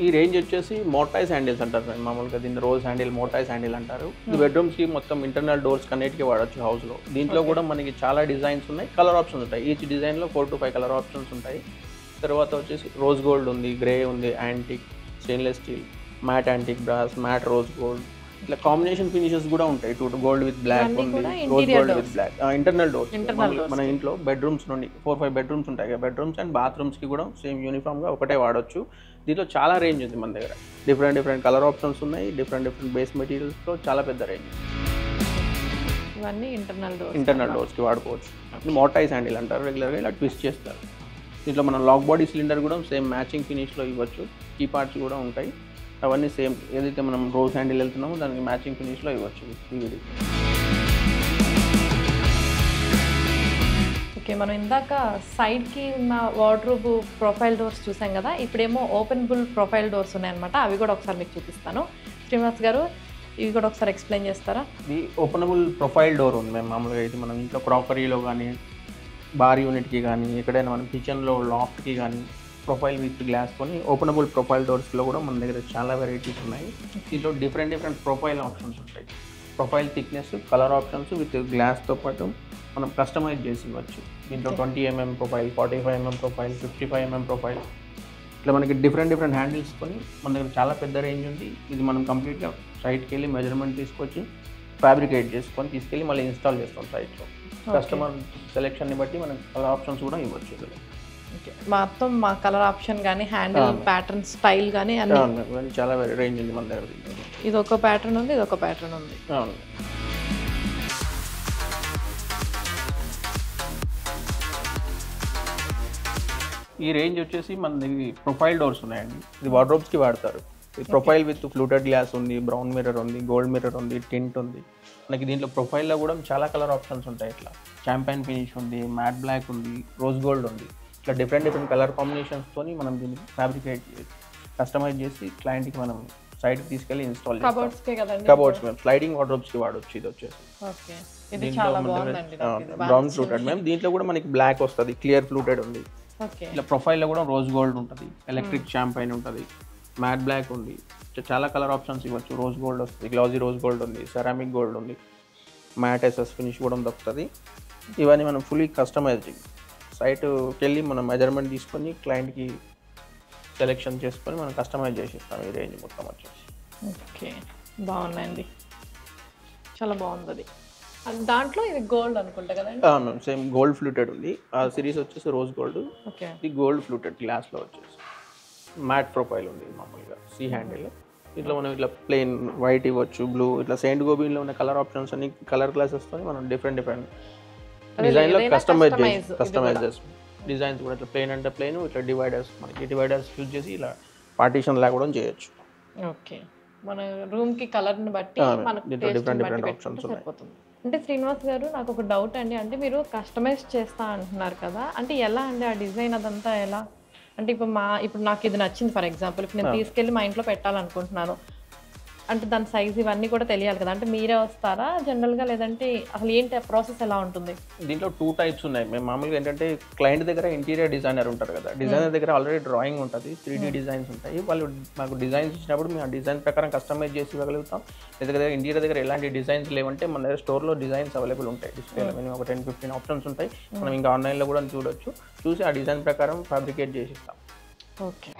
ఈ రేంజ్ వచ్చేసి మోటరైజ్ హ్యాండిల్స్ అంటారు ఫ్రెండ్. మామూలుగా దీన్ని రోజ్ హ్యాండిల్, మోటరైజ్ హ్యాండిల్ అంటారు. ఈ బెడ్రూమ్స్కి మొత్తం ఇంటర్నల్ డోర్స్ కన్నిటికీ వాడచ్చు హౌస్లో. దీంట్లో కూడా మనకి చాలా డిజైన్స్ ఉన్నాయి, కలర్ ఆప్షన్స్ ఉంటాయి. ఈచ్ డిజైన్లో 4 to 5 కలర్ ఆప్షన్స్ ఉంటాయి. తర్వాత వచ్చేసి రోజ్ గోల్డ్ ఉంది, గ్రే ఉంది, antique, stainless steel, matte antique brass, matte rose gold, ఇట్లా కాంబినేషన్ ఫినిషెస్ కూడా ఉంటాయి. గోల్డ్ విత్ బ్లాక్ ఉంది, rose gold with black. Internal doors మన ఇంట్లో బెడ్రూమ్స్ నుండి 4-5 బెడ్రూమ్స్ ఉంటాయి కదా, బెడ్రూమ్స్ అండ్ బాత్రూమ్స్కి కూడా సేమ్ యూనిఫామ్గా ఒకటే వాడచ్చు. దీంట్లో చాలా రేంజ్ ఉంది మన దగ్గర. డిఫరెంట్ కలర్ ఆప్షన్స్ ఉన్నాయి. డిఫరెంట్ బేస్ మెటీరియల్స్తో చాలా పెద్ద రేంజ్. ఇవన్నీ ఇంటర్నల్ డోర్స్కి వాడుకోవచ్చు. మోటరైజ్ హ్యాండిల్ అంటారు. రెగ్యులర్గా ఇలా ట్విస్ట్ చేస్తారు. దీంట్లో మనం లాక్ బాడీ సిలిండర్ కూడా సేమ్ మ్యాచింగ్ ఫినిష్లో ఇవ్వచ్చు. కీ పార్ట్స్ కూడా ఉంటాయి. అవన్నీ సేమ్ ఏదైతే మనం రోజ్ హ్యాండిల్ వెళ్తున్నామో దానికి మ్యాచింగ్ ఫినిష్లో ఇవ్వచ్చు. ఓకే, మనం ఇందాక సైడ్కి ఉన్న వార్డ్రోబ్ ప్రొఫైల్ డోర్స్ చూసాం కదా, ఇప్పుడేమో ఓపెనబుల్ ప్రొఫైల్ డోర్స్ ఉన్నాయన్నమాట. అవి కూడా ఒకసారి మీకు చూపిస్తాను. శ్రీనివాస్ గారు, ఇవి కూడా ఒకసారి ఎక్స్ప్లెయిన్ చేస్తారా? ఇది ఓపెనబుల్ ప్రొఫైల్ డోర్ ఉంది మేము. మామూలుగా అయితే మనం ఇంట్లో క్రాకరీలో కానీ, బార్ యూనిట్కి కానీ, ఎక్కడైనా మనం కిచెన్లో లాఫ్ట్కి కానీ ప్రొఫైల్ విత్ గ్లాస్ కొని ఓపెనబుల్ ప్రొఫైల్ డోర్స్లో కూడా మన దగ్గర చాలా వెరైటీస్ ఉన్నాయి. దీంట్లో డిఫరెంట్ ప్రొఫైల్ ఆప్షన్స్ ఉంటాయి. Profile thickness, colour options with గ్లాస్తో పాటు మనం కస్టమైజ్ చేసి ఇవ్వచ్చు. దీంట్లో 20 mm profile, 45 mm profile, 55 mm profile, ఇట్లా మనకి డిఫరెంట్ హ్యాండిల్స్ కొని మన దగ్గర చాలా పెద్ద రేంజ్ ఉంది. ఇది మనం కంప్లీట్గా సైట్కి వెళ్ళి మెజర్మెంట్ తీసుకొచ్చి ఫ్యాబ్రికేట్ చేసుకొని తీసుకెళ్ళి మళ్ళీ ఇన్స్టాల్ చేస్తాం సైట్లో. కస్టమర్ సెలెక్షన్ని బట్టి మనం కలర్ ఆప్షన్స్ కూడా ఇవ్వచ్చు. ఓకే, మొత్తం మా కలర్ ఆప్షన్ కానీ, హ్యాండిల్ ప్యాటర్న్, స్టైల్ కానీ అన్ని చాలా రేంజ్ ఉంది మన దగ్గర. ఇది ఒక ప్యాటర్న్ ఉంది, ఇది ఒక ప్యాటర్న్ ఉంది. అవును. ఈ రేంజ్ వచ్చేసి మన దగ్గర ప్రొఫైల్ డోర్స్ ఉన్నాయండి. ఇది వార్డ్రోబ్స్కి వాడతారు. ఈ ప్రొఫైల్ విత్ ఫ్లూటెడ్ గ్లాస్ ఉంది, బ్రౌన్ మిర్రర్ ఉంది, గోల్డ్ మిర్రర్ ఉంది, టింట్ ఉంది. మనకి దీంట్లో ప్రొఫైల్లో కూడా చాలా కలర్ ఆప్షన్స్ ఉంటాయి. ఇట్లా చాంపియన్ ఫినిష్ ఉంది, మ్యాట్ బ్లాక్ ఉంది, రోజ్ గోల్డ్ ఉంది. ఇట్లా డిఫరెంట్ కలర్ కాంబినేషన్స్తో మనం దీన్ని ఫ్యాబ్రికేట్ చేసి కస్టమైజ్ చేసి క్లయింట్కి మనం సైట్కి తీసుకెళ్ళి ఇన్స్టాల్ చేస్తాం. కబోర్డ్స్ మేము స్లైడింగ్ వార్డ్రోబ్స్కి వాడవచ్చు. ఇది వచ్చేసి బ్రౌన్ ఫ్లూటెడ్ మేము. దీంట్లో కూడా మనకి బ్లాక్ వస్తుంది, క్లియర్ ఫ్లూటెడ్ ఉంది. ఇట్లా ప్రొఫైల్లో కూడా రోజ్ గోల్డ్ ఉంటుంది, ఎలక్ట్రిక్ షాంపైన్ ఉంటుంది, మ్యాట్ బ్లాక్ ఉంది. చాలా కలర్ ఆప్షన్స్ ఇవ్వచ్చు. రోజ్ గోల్డ్ వస్తుంది, గ్లాజీ రోజ్ గోల్డ్ ఉంది, సెరామిక్ గోల్డ్ ఉంది, మ్యాట్ ఎస్ఎస్ ఫినిష్ కూడా దొరుకుతుంది. ఇవన్నీ మనం ఫుల్లీ కస్టమైజ్డ్ సైట్కి వెళ్ళి మనం మెజర్మెంట్ తీసుకొని క్లయింట్కి సెలెక్షన్ చేసుకొని మనం కస్టమైజ్ చేసి ఇస్తాం. ఈ రేంజ్ మొత్తం వచ్చేసి. ఓకే, బాగున్నాయండి, చాలా బాగుంది. దాంట్లో ఇది గోల్డ్ అనుకుంటా కదండి? మ్యామ్ సేమ్ గోల్డ్ ఫ్లూటెడ్ ఉంది. ఆ సిరీస్ వచ్చేసి రోజ్ గోల్డ్. ఓకే, ఇది గోల్డ్ ఫ్లూటెడ్ గ్లాస్లో వచ్చేసి మ్యాట్ ప్రొఫైల్ ఉంది. మామూలుగా సి హ్యాండిల్. ఇట్లా మనం ఇట్లా ప్లెయిన్ వైట్ ఇవ్వచ్చు, బ్లూ, ఇట్లా సెయింట్ గోబీన్లో ఉన్న కలర్ ఆప్షన్స్ అన్ని కలర్ గ్లాసెస్తో మనం డిఫరెంట్ డిజైన్లో కస్టమైజ్ చేస్తాం. డిజైన్స్ కూడా ఇట్లా ప్లెయిన్ అంటే ప్లెయిన్, ఇట్లా డివైడర్స్ మనకి డివైడర్స్ యూజ్ చేసి ఇలా పార్టీషన్ లాగా కూడా చేయొచ్చు. ఓకే, మన రూమ్కి కలర్ని బట్టి డిఫరెంట్ ఆప్షన్స్ ఉన్నాయి. అంటే శ్రీనివాస్ గారు, నాకు ఒక డౌట్ అండి. అంటే మీరు కస్టమైజ్ చేస్తా అంటున్నారు కదా, అంటే ఎలా అండి ఆ డిజైన్ అదంతా ఎలా? అంటే ఇప్పుడు నాకు ఇది నచ్చింది ఫర్ ఎగ్జాంపుల్, ఇప్పుడు నేను తీసుకెళ్ళి మా ఇంట్లో పెట్టాలనుకుంటున్నాను అంటే దాని సైజ్ ఇవన్నీ కూడా తెలియాలి కదా. అంటే మీరే వస్తారా జనరల్గా, లేదంటే అసలు ఏంటి ప్రాసెస్ ఎలా ఉంటుంది? దీంట్లో 2 టైప్స్ ఉన్నాయి. మేము మామూలుగా ఏంటంటే క్లయింట్ దగ్గర ఇంటీరియర్ డిజైనర్ ఉంటారు కదా, డిజైనర్ దగ్గర ఆల్రెడీ డ్రాయింగ్ ఉంటుంది, 3D డిజైన్స్ ఉంటాయి. వాళ్ళు మాకు డిజైన్స్ ఇచ్చినప్పుడు మేము ఆ డిజైన్ ప్రకారం కస్టమైజ్ చేసి ఇవ్వగలుగుతాం. దగ్గర ఇంటీరియర్ దగ్గర ఎలాంటి డిజైన్స్ లేవంటే మన దగ్గర స్టోర్లో డిజైన్స్ అవైలబుల్ ఉంటాయి. డిస్ప్లేలో మినిమం ఒక 10-15 ఆప్షన్స్ ఉంటాయి. మనం ఇంకా ఆన్లైన్లో కూడా చూడొచ్చు. చూసి ఆ డిజైన్ ప్రకారం ఫ్యాబ్రికేట్ చేసి ఇస్తాం. ఓకే,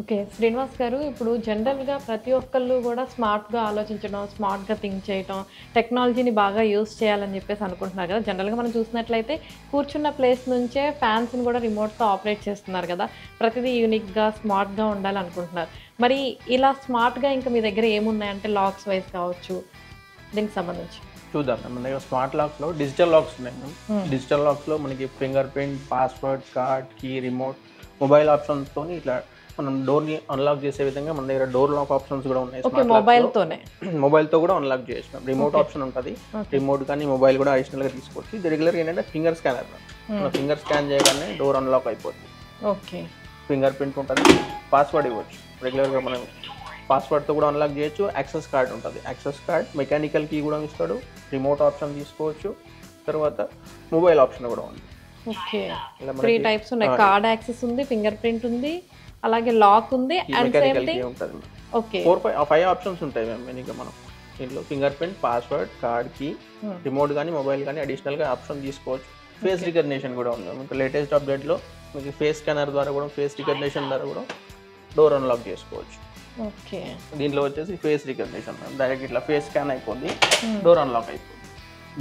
ఓకే శ్రీనివాస్ గారు, ఇప్పుడు జనరల్గా ప్రతి ఒక్కళ్ళు కూడా స్మార్ట్గా ఆలోచించడం, స్మార్ట్గా థింక్ చేయడం, టెక్నాలజీని బాగా యూస్ చేయాలని చెప్పేసి అనుకుంటున్నారు కదా. జనరల్గా మనం చూసినట్లయితే కూర్చున్న ప్లేస్ నుంచే ఫ్యాన్స్ని కూడా రిమోట్తో ఆపరేట్ చేస్తున్నారు కదా. ప్రతిదీ యూనిక్గా, స్మార్ట్గా ఉండాలనుకుంటున్నారు. మరి ఇలా స్మార్ట్గా ఇంకా మీ దగ్గర ఏమున్నాయంటే లాక్స్ వైజ్ కావచ్చు, దీనికి సంబంధించి చూద్దాం. మన దగ్గర స్మార్ట్ లాక్స్లో డిజిటల్ లాక్స్ ఉన్నాయి. డిజిటల్ లాక్స్లో మనకి fingerprint, password, card, key, remote, mobile ఆప్షన్స్తో ఇట్లా మనం డోర్ని అన్లాక్ చేసే విధంగా మన దగ్గర డోర్ లాక్ ఆప్షన్స్ కూడా ఉన్నాయి. మొబైల్తో కూడా అన్లాక్ చేసినాం. రిమోట్ ఆప్షన్ ఉంటుంది. రిమోట్ కానీ మొబైల్ కూడా అడిషనల్గా తీసుకోవచ్చు. ఇది రెగ్యులర్గా ఏంటంటే ఫింగర్ స్కానర్. మన ఫింగర్ స్కాన్ చేయగానే డోర్ అన్లాక్ అయిపోతుంది. ఓకే, ఫింగర్ ప్రింట్ ఉంటుంది, పాస్వర్డ్ ఇవ్వచ్చు. రెగ్యులర్గా మనం పాస్వర్డ్తో కూడా అన్లాక్ చేయొచ్చు. యాక్సెస్ కార్డ్ ఉంటుంది. యాక్సెస్ కార్డ్, మెకానికల్ కీ కూడా ఇస్తాడు. రిమోట్ ఆప్షన్ తీసుకోవచ్చు. తర్వాత మొబైల్ ఆప్షన్ కూడా ఉంది. ఓకే, 3 టైప్స్ ఉన్నాయి. కార్డ్ యాక్సెస్ ఉంది, ఫింగర్ ప్రింట్ ఉంది, అలాగే లాక్ ఉంది, and same thing. Okay, 4-5 options ఉంటాయి మ్యామ్. ఇంకా మనం దీంట్లో fingerprint, password, card, key, remote కానీ మొబైల్ కానీ అడిషనల్గా ఆప్షన్ తీసుకోవచ్చు. ఫేస్ రికగ్నిషన్ కూడా ఉంది. ఇంకా లేటెస్ట్ అప్డేట్లో మీకు ఫేస్ స్కానర్ ద్వారా కూడా, ఫేస్ రికగ్నిషన్ ద్వారా కూడా డోర్ అన్లాక్ చేసుకోవచ్చు. ఓకే, దీంట్లో వచ్చేసి ఫేస్ రికగ్నిషన్ డైరెక్ట్ ఇట్లా ఫేస్ స్కాన్ అయిపోయింది, డోర్ అన్లాక్ అయిపోయింది.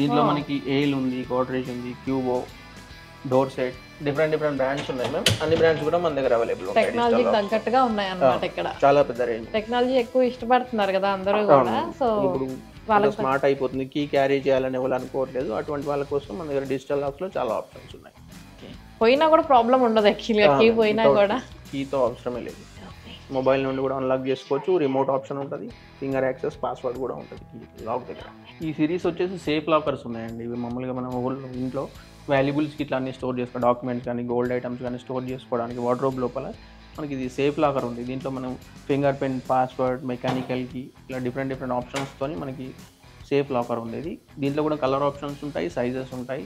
దీంట్లో మనకి ఎయిల్ ఉంది, గోడ్రేజ్ ఉంది, క్యూబో, డోర్ సెట్, డిఫరెంట్ బ్రాండ్స్ ఉన్నాయి మ్యామ్. అన్ని బ్రాండ్స్ కూడా మన దగ్గర అవైలబుల్ ఉంటాయి. టెక్నాలజీకి తగ్గట్టుగా ఉన్నాయి అన్నమాట. ఇక్కడ చాలా పెద్ద రేంజ్. టెక్నాలజీ ఎక్కువ ఇష్టపడుతున్నారు కదా అందరూ కూడా. సో ఇప్పుడు వాళ్ళకి స్మార్ట్ అయిపోతుంది, కీ క్యారీ చేయాలని ఎవరు అనుకోవట్లేదు. అటువంటి వాళ్ళ కోసం మన దగ్గర డిజిటల్ లాక్స్లో చాలా ఆప్షన్స్ ఉన్నాయి. పోయినా కూడా ప్రాబ్లం ఉండదు యాక్చువల్గా, కీ పోయినా కూడా కీతో అవసరమే లేదు. మొబైల్ నుండి కూడా అన్లాక్ చేసుకోవచ్చు, రిమోట్ ఆప్షన్ ఉంటుంది, ఫింగర్ యాక్సెస్, పాస్వర్డ్ కూడా ఉంటుంది లాక్ దగ్గర. ఈ సిరీస్ వచ్చేసి సేఫ్ లాకర్స్ ఉన్నాయండి. ఇవి మామూలుగా మనం ఇంట్లో వాల్యుబుల్స్కి ఇట్లా అన్ని స్టోర్ చేసుకో, డాక్యుమెంట్స్ కానీ గోల్డ్ ఐటమ్స్ కానీ స్టోర్ చేసుకోవడానికి వార్డ్రోబ్ లోపల మనకి ఇది సేఫ్ లాకర్ ఉంది. దీంట్లో మనం ఫింగర్ ప్రింట్, పాస్వర్డ్, మెకానికల్కి ఇట్లా డిఫరెంట్ ఆప్షన్స్తో మనకి సేఫ్ లాకర్ ఉంది. ఇది దీంట్లో కూడా కలర్ ఆప్షన్స్ ఉంటాయి, సైజెస్ ఉంటాయి.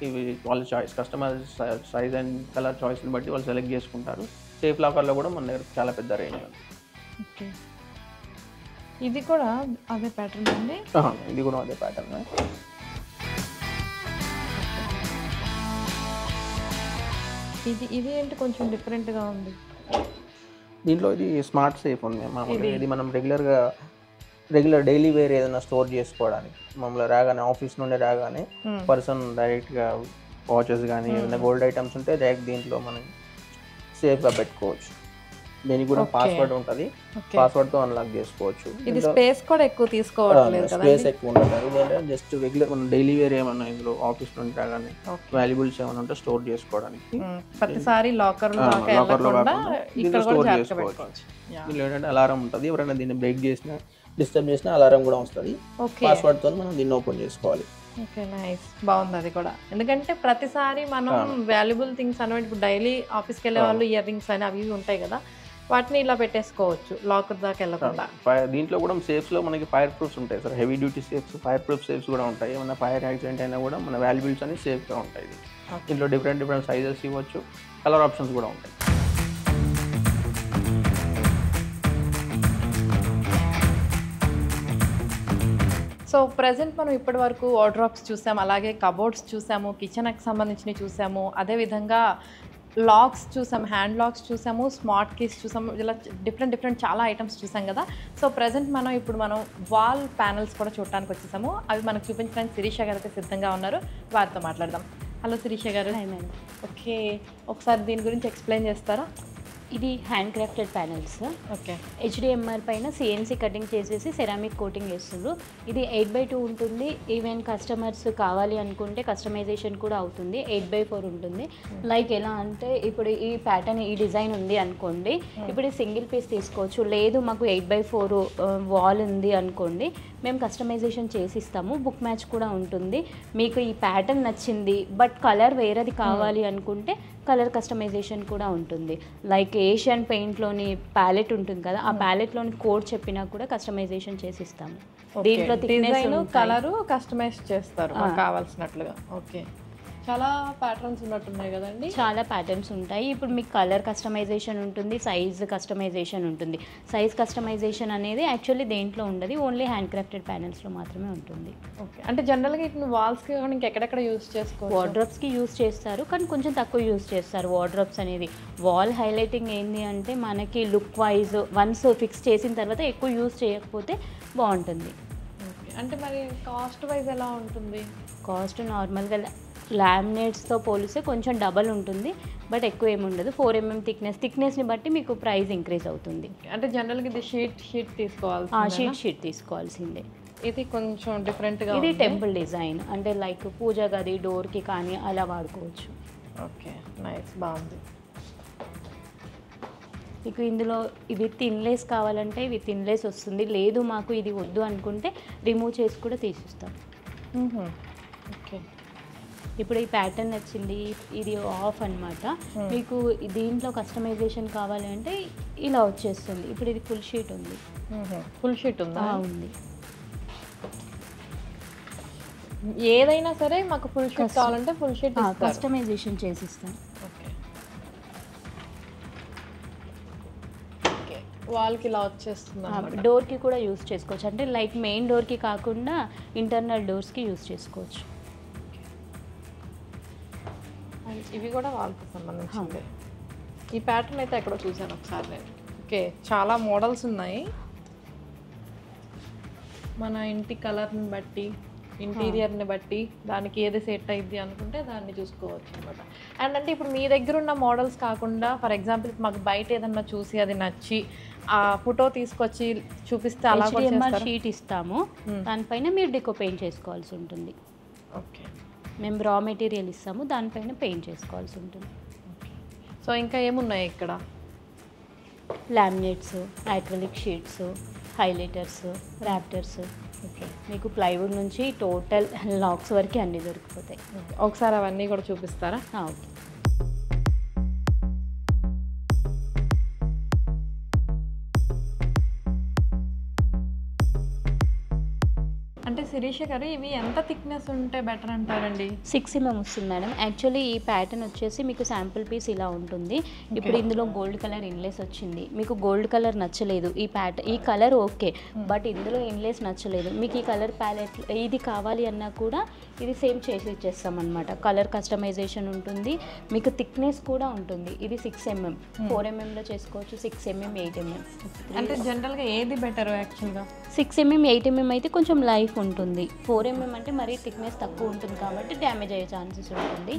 ఇవి వాళ్ళ choice, customer size and colour చాయిస్ని బట్టి వాళ్ళు సెలెక్ట్ చేసుకుంటారు. సేఫ్ లాకర్లో కూడా మన దగ్గర చాలా పెద్ద రేంజ్ ఉంది. ఓకే, ఇది కూడా అదే ప్యాటర్న్ అండి? ఇది కూడా అదే ప్యాటర్న్. ఇది ఏంటి కొంచెం డిఫరెంట్గా ఉంది. దీంట్లో ఇది స్మార్ట్ సేఫ్ ఉంది. మామూలుగా ఇది మనం రెగ్యులర్ డైలీ వేర్ ఏదైనా స్టోర్ చేసుకోవడానికి, మామూలుగా రాగానే ఆఫీస్ నుండి రాగానే పర్సన్ డైరెక్ట్గా వాచెస్ కానీ ఏదైనా గోల్డ్ ఐటమ్స్ ఉంటే డైరెక్ట్ దీంట్లో మనం సేఫ్గా పెట్టుకోవచ్చు. దీనికి కూడా పాస్వర్డ్ ఉంటుంది, పాస్వర్డ్తో అన్లాక్ చేసుకోవచ్చు. ఇది స్పేస్ కూడా ఎక్కువ తీసుకోవట్లేదు కదా, స్పేస్ ఎక్కువ ఉంటుంది. ఇదేంటే జస్ట్ రెగ్యులర్ మనం డైలీ వేర్ ఏమన్నా ఇందులో ఆఫీస్ నుండి రాగానే వాల్యుబుల్స్ ఏమైనా ఉంటే స్టోర్ చేసుకోవడానికి ప్రతిసారి లాకర్లో స్టోర్ చేసుకోవచ్చు. దీనిలో ఏంటంటే అలారం ఉంటుంది, ఎవరైనా దీన్ని బ్రేక్ చేసినా డిస్టర్బ్ చేసినా అలారం కూడా వస్తుంది. పాస్వర్డ్తో మనం దీన్ని ఓపెన్ చేసుకోవాలి. ఓకే, నైస్, బాగుంది అది కూడా. ఎందుకంటే ప్రతిసారి మనం వాల్యుబుల్ థింగ్స్ అనేవి ఇప్పుడు డైలీ ఆఫీస్కి వెళ్ళే వాళ్ళు ఇయర్ రింగ్స్ అని అవి ఉంటాయి కదా, వాటిని ఇలా పెట్టేసుకోవచ్చు లాకర్ దాకా వెళ్ళకుండా. దీంట్లో కూడా సేఫ్స్లో మనకి ఫైర్ ప్రూఫ్స్ ఉంటాయి sir, heavy duty safes, fire proof safes కూడా ఉంటాయి. ఏమైనా ఫైర్ యాక్సిడెంట్ అయినా కూడా మన వాల్యుబుల్స్ అని సేఫ్గా ఉంటాయి. దీంట్లో డిఫరెంట్ సైజెస్ ఇవ్వచ్చు, కలర్ ఆప్షన్స్ కూడా ఉంటాయి. సో ప్రజెంట్ మనం ఇప్పటి వరకు వార్డ్రోబ్స్ చూసాము, అలాగే కబోర్డ్స్ చూసాము, కిచెన్కి సంబంధించినవి చూసాము, అదేవిధంగా లాక్స్ చూసాము, హ్యాండ్ లాక్స్ చూసాము, స్మార్ట్ కీస్ చూసాము, ఇలా డిఫరెంట్ చాలా ఐటమ్స్ చూసాం కదా. సో ప్రజెంట్ ఇప్పుడు మనం వాల్ ప్యానల్స్ కూడా చూడటానికి వచ్చేసాము. అవి మనకు చూపించడానికి శిరీష గారు అయితే సిద్ధంగా ఉన్నారు, వారితో మాట్లాడదాం. హలో శిరీష గారు. ఓకే, ఒకసారి దీని గురించి ఎక్స్ప్లెయిన్ చేస్తారా? ఇది హ్యాండ్ క్రాఫ్టెడ్ ప్యానెల్స్. ఓకే, హెచ్డిఎంఆర్ పైన సిఎన్సీ కటింగ్ చేసేసి సెరామిక్ కోటింగ్ వేస్తున్నారు. ఇది 8x2 ఉంటుంది. ఈవెన్ కస్టమర్స్ కావాలి అనుకుంటే కస్టమైజేషన్ కూడా అవుతుంది. 8x4 ఉంటుంది. లైక్ ఎలా అంటే ఇప్పుడు ఈ ప్యాటర్న్ ఈ డిజైన్ ఉంది అనుకోండి, ఇప్పుడు సింగిల్ పీస్ తీసుకోవచ్చు. లేదు మాకు 8x4 వాల్ ఉంది అనుకోండి, మేము కస్టమైజేషన్ చేసిస్తాము. బుక్ మ్యాచ్ కూడా ఉంటుంది. మీకు ఈ ప్యాటర్న్ నచ్చింది బట్ కలర్ వేరేది కావాలి అనుకుంటే కలర్ కస్టమైజేషన్ కూడా ఉంటుంది. లైక్ ఏషియన్ పెయింట్లోని ప్యాలెట్ ఉంటుంది కదా, ఆ ప్యాలెట్లోని కోడ్ చెప్పినా కూడా కస్టమైజేషన్ చేసిస్తాము. దీంట్లో డిజైన్ కలరు కస్టమైజ్ చేస్తారు కావాల్సినట్లుగా. ఓకే, చాలా ప్యాటర్న్స్ ఉన్నట్టున్నాయి కదండి. చాలా ప్యాటర్న్స్ ఉంటాయి. ఇప్పుడు మీకు కలర్ కస్టమైజేషన్ ఉంటుంది, సైజ్ కస్టమైజేషన్ ఉంటుంది. సైజ్ కస్టమైజేషన్ అనేది యాక్చువల్లీ దేంట్లో ఉండదు, ఓన్లీ హ్యాండ్ క్రాఫ్టెడ్ ప్యానెల్స్లో మాత్రమే ఉంటుంది. ఓకే, అంటే జనరల్గా ఇట్లా వాల్స్కి ఇంకెక్కడెక్కడ యూజ్ చేసుకోవచ్చు? వార్డ్రోబ్స్కి యూజ్ చేస్తారు, కానీ కొంచెం తక్కువ యూజ్ చేస్తారు వార్డ్రోబ్స్ అనేది. వాల్ హైలైటింగ్ ఏంటి అంటే మనకి లుక్ వైజ్ వన్స్ ఫిక్స్ చేసిన తర్వాత ఎక్కువ యూజ్ చేయకపోతే బాగుంటుంది. ఓకే, అంటే మరి కాస్ట్ వైజ్ ఎలా ఉంటుంది? కాస్ట్ నార్మల్గా లామినేట్స్తో పోలిస్తే కొంచెం డబల్ ఉంటుంది, బట్ ఎక్కువ ఏమి ఉండదు. 4mm థిక్నెస్ని బట్టి మీకు ప్రైస్ ఇంక్రీజ్ అవుతుంది. అంటే జనరల్గా ఇది షీట్ తీసుకోవాలి, షీట్ తీసుకోవాల్సిందే. ఇది కొంచెం డిఫరెంట్గా, ఇది టెంపుల్ డిజైన్, అంటే లైక్ పూజ గది డోర్కి కానీ అలా వాడుకోవచ్చు. ఓకే, నైస్, బాగుంది. మీకు ఇందులో ఇవి థిన్లేస్ కావాలంటే ఇవి థిన్లేస్ వస్తుంది. లేదు మాకు ఇది వద్దు అనుకుంటే రిమూవ్ చేసి కూడా తీసిస్తాం. ఓకే, ఇప్పుడు ఈ ప్యాటర్న్ నచ్చింది, ఇది ఆఫ్ అనమాట. మీకు దీంట్లో కస్టమైజేషన్ కావాలి అంటే ఇలా వచ్చేస్తుంది. ఇప్పుడు ఇది ఫుల్ షీట్ ఉంది. ఫుల్ షీట్ ఉందా? ఉంది. ఏదైనా సరే మాకు ఫుల్ షీట్ కావాలంటే ఫుల్ షీట్ కస్టమైజేషన్ చేసిస్తాం. ఓకే, వాల్కి ఇలా వచ్చేస్తుంది. డోర్కి కూడా యూస్ చేసుకోవచ్చు, అంటే లైక్ మెయిన్ డోర్కి కాకుండా ఇంటర్నల్ డోర్స్కి యూస్ చేసుకోవచ్చు. ఇవి కూడా వాల్కి సంబంధించింది. ఈ ప్యాటర్న్ అయితే ఎక్కడో చూసాను ఒకసారి నేను. ఓకే, చాలా మోడల్స్ ఉన్నాయి. మన ఇంటి కలర్ని బట్టి, ఇంటీరియర్ని బట్టి దానికి ఏది సెట్ అయ్యిద్ది అనుకుంటే దాన్ని చూసుకోవచ్చు అనమాట. అండ్ అంటే ఇప్పుడు మీ దగ్గర ఉన్న మోడల్స్ కాకుండా ఫర్ ఎగ్జాంపుల్ మాకు బయట ఏదన్నా చూసి అది నచ్చి ఆ ఫోటో తీసుకొచ్చి చూపిస్తే అలా కూడా HDMR చేస్తారా? షీట్ ఇస్తాము, దానిపైన మీరు డెకో పెయింట్ చేసుకోవాల్సి ఉంటుంది. ఓకే. మేము రా మెటీరియల్ ఇస్తాము, దానిపైన పెయింట్ చేసుకోవాల్సి ఉంటుంది. సో ఇంకా ఏమున్నాయి ఇక్కడ? Laminates, acrylic sheets, highlighters, Raptors. Okay. మీకు ప్లైవుడ్ నుంచి టోటల్ లాక్స్ వరకు అన్నీ దొరికిపోతాయి. ఒకసారి అవన్నీ కూడా చూపిస్తారా? ఓకే. అంటే శిరీష గారు ఇవి ఎంత థిక్నెస్ ఉంటే బెటర్ అంటారండి? 6 mm వస్తుంది మేడం. యాక్చువల్లీ ఈ ప్యాటర్న్ వచ్చేసి మీకు శాంపుల్ పీస్ ఇలా ఉంటుంది. ఇప్పుడు ఇందులో గోల్డ్ కలర్ ఇన్లేస్ వచ్చింది, మీకు గోల్డ్ కలర్ నచ్చలేదు, ఈ కలర్ ఓకే, బట్ ఇందులో ఇన్లేస్ నచ్చలేదు, మీకు ఈ కలర్ ప్యాలెట్ ఇది కావాలి అన్నా కూడా ఇది సేమ్ చేసి ఇచ్చేస్తాం అనమాట. కలర్ కస్టమైజేషన్ ఉంటుంది, మీకు థిక్నెస్ కూడా ఉంటుంది. ఇది 6 mm, 4 mmలో చేసుకోవచ్చు, 6 mm, 8 mm. అంటే జనరల్గా ఏది బెటర్ యాక్చువల్గా? 6 mm, 8 mm అయితే కొంచెం లైఫ్ ఉంటుంది. 4 mm అంటే మరీ థిక్నెస్ తక్కువ ఉంటుంది కాబట్టి డ్యామేజ్ అయ్యే ఛాన్సెస్ ఉంటుంది.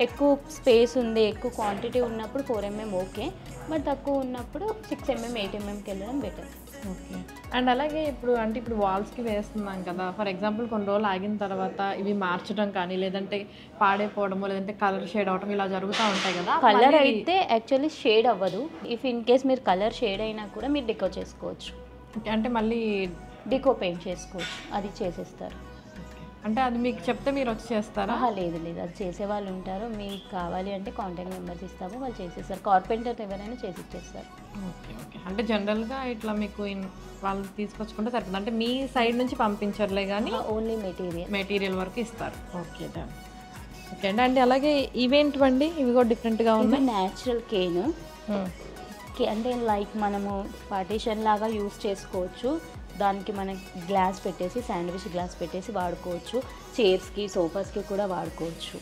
ఎక్కువ స్పేస్ ఉంది, ఎక్కువ క్వాంటిటీ ఉన్నప్పుడు 4 mm ఓకే, బట్ తక్కువ ఉన్నప్పుడు 6 mm, 8 mmకి వెళ్ళడం బెటర్. ఓకే. అండ్ అలాగే ఇప్పుడు వాల్స్కి వేస్తున్నాం కదా, ఫర్ ఎగ్జాంపుల్ కొన్ని రోజులు ఆగిన తర్వాత ఇవి మార్చడం కానీ లేదంటే పాడైపోవడము లేదంటే కలర్ షేడ్ అవడం ఇలా జరుగుతూ ఉంటాయి కదా. కలర్ అయితే యాక్చువల్లీ షేడ్ అవ్వదు. ఇఫ్ ఇన్ కేస్ మీరు కలర్ షేడ్ అయినా కూడా మీరు డెకో చేసుకోవచ్చు. అంటే మళ్ళీ డెకో పెయింట్ చేసుకోవచ్చు, అది చేసేస్తారు. అంటే అది మీకు చెప్తే మీరు వచ్చి చేస్తారా? లేదు, అది చేసే వాళ్ళు ఉంటారు. మీకు కావాలి అంటే కాంటాక్ట్ నెంబర్స్ ఇస్తాము, వాళ్ళు చేసేస్తారు. కార్పెంటర్ ఎవరైనా చేసి ఇచ్చేస్తారు. ఓకే. అంటే జనరల్గా ఇట్లా మీకు వాళ్ళు తీసుకొచ్చుకుంటే సరిపోతుంది, అంటే మీ సైడ్ నుంచి పంపించర్లే కానీ ఓన్లీ మెటీరియల్ వరకు ఇస్తారు. Okay done. ఓకే అండి. అలాగే ఇవేంటివండి? ఇవి కూడా డిఫరెంట్గా ఉన్నాయి. న్యాచురల్ కేన్ అంటే లైక్ మనము పార్టీషన్ లాగా యూస్ చేసుకోవచ్చు. దానికి మనకి గ్లాస్ పెట్టేసి, శాండ్విచ్ గ్లాస్ పెట్టేసి వాడుకోవచ్చు. చైర్స్కి, సోఫాస్కి కూడా వాడుకోవచ్చు.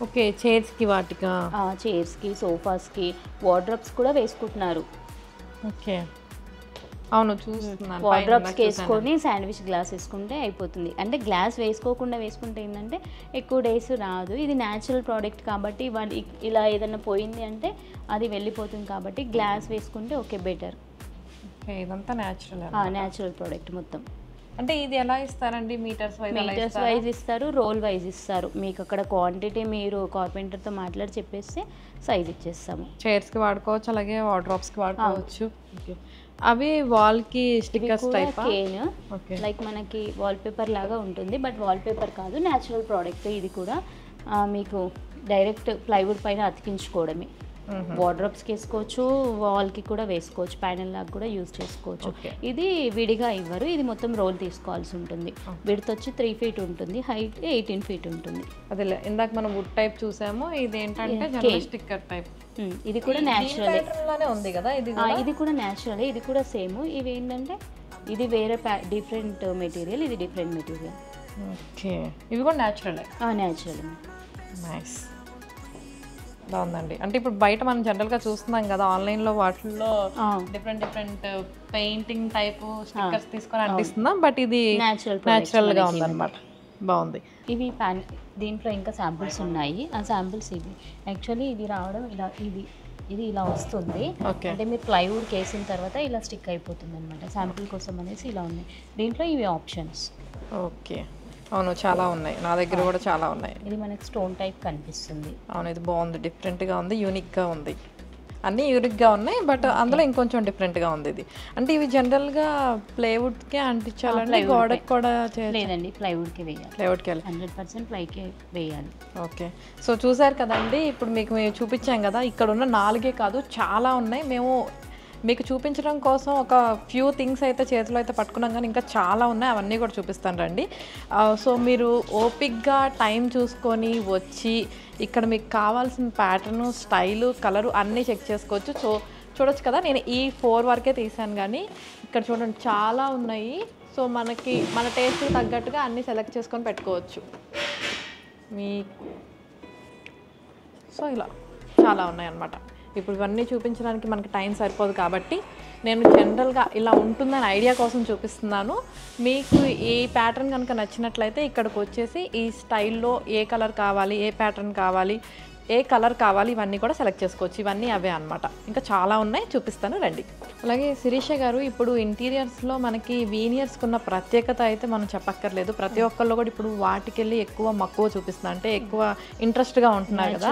ఓకే. చైర్స్కి, వాటికా? చైర్స్కి, సోఫాస్కి, వార్డ్రోబ్స్ కూడా వేసుకుంటున్నారు. ఓకే. అవును, చూస్తున్నాను. వార్డ్రోబ్స్కి వేసుకొని శాండ్విచ్ గ్లాస్ వేసుకుంటే అయిపోతుంది. అంటే గ్లాస్ వేసుకోకుండా వేసుకుంటే ఏంటంటే ఎక్కువ డేస్ రాదు. ఇది న్యాచురల్ ప్రోడక్ట్ కాబట్టి ఇలా ఏదైనా పోయింది అంటే అది వెళ్ళిపోతుంది కాబట్టి గ్లాస్ వేసుకుంటే ఓకే బెటర్. ఓకే. ఇదంతా న్యాచురల్ ప్రోడక్ట్ మొత్తం. అంటే ఇది ఎలా ఇస్తారండి? మీటర్స్ వైజ్ ఇస్తారు, రోల్ వైజ్ ఇస్తారు. మీకు అక్కడ క్వాంటిటీ మీరు కార్పెంటర్తో మాట్లాడి చెప్పేస్తే సైజ్ ఇచ్చేస్తాము. చైర్స్కి వాడుకోవచ్చు, అలాగే వార్డ్రోబ్స్కి వాడుకోవచ్చు. ఓకే. అవి వాల్కి స్టిక్కర్స్ టైప్ కేన్, లైక్ మనకి వాల్పేపర్ లాగా ఉంటుంది, బట్ వాల్పేపర్ కాదు, న్యాచురల్ ప్రోడక్ట్. ఇది కూడా మీకు డైరెక్ట్ ప్లైవుడ్ పైన అతికించుకోవడమే. వార్డ్రోబ్స్కి వేసుకోవచ్చు, వాల్కి కూడా వేసుకోవచ్చు, ప్యానెల్ లాగా కూడా యూజ్ చేసుకోవచ్చు. ఇది విడిగా ఇవ్వరు, ఇది మొత్తం రోల్ తీసుకోవాల్సి ఉంటుంది. విడ్త్ వచ్చి 3 feet ఉంటుంది, హైట్ 18 feet ఉంటుంది. అదే ఇందాక మనం వుడ్ టైప్ చూసాము, ఇది ఏంటంటే స్టిక్కర్ టైప్. ఇది కూడా న్యాచురల్ ఉంది కదా, ఇది కూడా న్యాచురల్, ఇది కూడా సేమ్. ఇవి ఏంటంటే ఇది వేరే డిఫరెంట్ మెటీరియల్, ఇది డిఫరెంట్ మెటీరియల్. ఓకే. ఇవి కూడా న్యాచురల్. నైస్, బాగుందండి. అంటే ఇప్పుడు బయట మనం జనరల్గా చూస్తున్నాం కదా ఆన్లైన్లో, వాటిల్లో డిఫరెంట్ పెయింటింగ్ టైప్ స్టిక్కర్స్ తీసుకొని అంటిస్తున్నాం, బట్ ఇది న్యాచురల్గా ఉందన్నమాట. బాగుంది. ఇవి దీంట్లో ఇంకా శాంపిల్స్ ఉన్నాయి. ఆ శాంపిల్స్ ఇవి యాక్చువల్లీ ఇది రావడం ఇది ఇలా వస్తుంది. అంటే మీరు ప్లైవుడ్ వేసిన తర్వాత ఇలా స్టిక్ అయిపోతుంది అనమాట. శాంపిల్ కోసం అనేసి ఇలా ఉన్నాయి. దీంట్లో ఇవి ఆప్షన్స్. ఓకే. అవును, చాలా ఉన్నాయి, నా దగ్గర కూడా చాలా ఉన్నాయి. ఇది మనకి స్టోన్ టైప్ కనిపిస్తుంది. అవును, ఇది బాగుంది, డిఫరెంట్గా ఉంది, యూనిక్గా ఉంది. అన్నీ యూనిక్గా ఉన్నాయి, బట్ అందులో ఇంకొంచెం డిఫరెంట్గా ఉంది ఇది. అంటే ఇవి జనరల్గా ప్లైవుడ్కే అంటించాలండి, గోడకి కూడా లేదండి, ప్లైవుడ్కి వేయాలి. 100% ప్లైకే వేయాలి. ఓకే. సో చూసారు కదండి, ఇప్పుడు మేము చూపించాం కదా, ఇక్కడ ఉన్న 4 కాదు చాలా ఉన్నాయి. మేము మీకు చూపించడం కోసం ఒక ఫ్యూ థింగ్స్ అయితే చేతిలో అయితే పట్టుకున్నాం, కానీ ఇంకా చాలా ఉన్నాయి, అవన్నీ కూడా చూపిస్తాను రండి. సో మీరు ఓపిక్గా టైం చూసుకొని వచ్చి ఇక్కడ మీకు కావాల్సిన ప్యాటర్ను, స్టైలు, కలరు అన్నీ చెక్ చేసుకోవచ్చు. సో చూడొచ్చు కదా, నేను ఈ 4 వరకే తీసాను, కానీ ఇక్కడ చూడండి చాలా ఉన్నాయి. సో మనకి మన టేస్ట్కి తగ్గట్టుగా అన్నీ సెలెక్ట్ చేసుకొని పెట్టుకోవచ్చు. సో ఇలా చాలా ఉన్నాయి అన్నమాట. ఇప్పుడు ఇవన్నీ చూపించడానికి మనకి టైం సరిపోదు కాబట్టి నేను జనరల్గా ఇలా ఉంటుందని ఐడియా కోసం చూపిస్తున్నాను. మీకు ఈ ప్యాటర్న్ కనుక నచ్చినట్లయితే ఇక్కడికి వచ్చేసి ఈ స్టైల్లో ఏ కలర్ కావాలి, ఏ ప్యాటర్న్ కావాలి, ఏ కలర్ కావాలి ఇవన్నీ కూడా సెలెక్ట్ చేసుకోవచ్చు. ఇవన్నీ అవే అన్నమాట. ఇంకా చాలా ఉన్నాయి, చూపిస్తాను రండి. అలాగే శిరీష గారు, ఇప్పుడు ఇంటీరియర్స్లో మనకి వీనియర్స్కి ఉన్న ప్రత్యేకత అయితే మనం చెప్పక్కర్లేదు. ప్రతి ఒక్కళ్ళు కూడా ఇప్పుడు వాటికెళ్ళి ఎక్కువ మక్కువ చూపిస్తున్నారు, అంటే ఎక్కువ ఇంట్రెస్ట్గా ఉంటున్నారు కదా.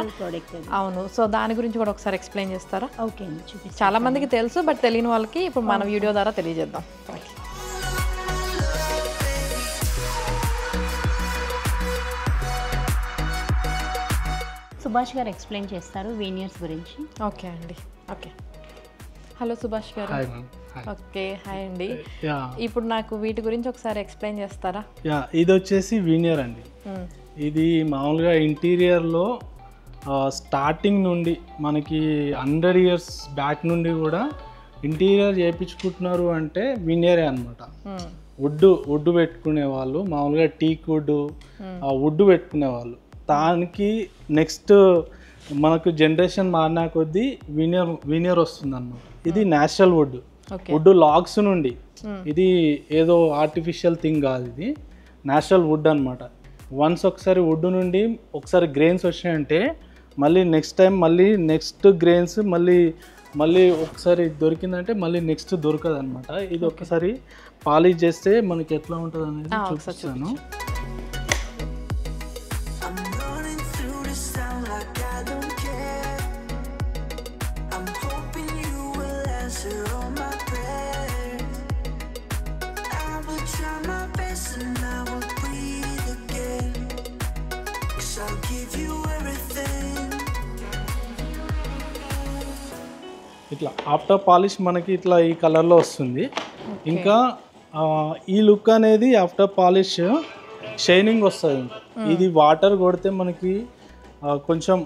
అవును, సో దాని గురించి కూడా ఒకసారి ఎక్స్ప్లెయిన్ చేస్తారా? ఓకే అండి, చూపిస్తాను. చాలా మందికి తెలుసు, బట్ తెలియని వాళ్ళకి ఇప్పుడు మన వీడియో ద్వారా తెలియజేద్దాం. సుభాష్ గారు ఎక్స్ప్లెయిన్ చేస్తారు వీనియర్స్ గురించి. ఓకే అండి. ఓకే, హలో సుభాష్ గారు. ఓకే, హాయ్ అండి. ఇప్పుడు నాకు వీటి గురించి ఒకసారి ఎక్స్ప్లెయిన్ చేస్తారా? ఇది వచ్చేసి వీనియర్ అండి. ఇది మామూలుగా ఇంటీరియర్లో స్టార్టింగ్ నుండి మనకి 100 years బ్యాక్ నుండి కూడా ఇంటీరియర్ చేయించుకుంటున్నారు అంటే వీనియరే అనమాట. వుడ్ పెట్టుకునే వాళ్ళు, మామూలుగా టీక్ వుడ్ పెట్టుకునే వాళ్ళు. దానికి నెక్స్ట్ మనకు జనరేషన్ మారినా కొద్దీ వీనియర్ వస్తుంది అన్నమాట. ఇది నేచురల్ వుడ్ లాగ్స్ నుండి, ఇది ఏదో ఆర్టిఫిషియల్ థింగ్ కాదు, ఇది నేచురల్ వుడ్ అనమాట. వన్స్ ఒకసారి వుడ్ నుండి ఒకసారి గ్రెయిన్స్ వచ్చినాయంటే మళ్ళీ నెక్స్ట్ టైం మళ్ళీ నెక్స్ట్ గ్రెయిన్స్ మళ్ళీ ఒకసారి దొరికిందంటే మళ్ళీ నెక్స్ట్ దొరకదు అనమాట. ఇది ఒకసారి పాలిష్ చేస్తే మనకి ఎట్లా ఉంటుంది అనేది చూపిస్తాను. ఇట్లా ఆఫ్టర్ పాలిష్ మనకి ఇట్లా ఈ కలర్లో వస్తుంది. ఇంకా ఈ లుక్ అనేది ఆఫ్టర్ పాలిష్ షైనింగ్ వస్తుంది. ఇది వాటర్ కొడితే మనకి కొంచెం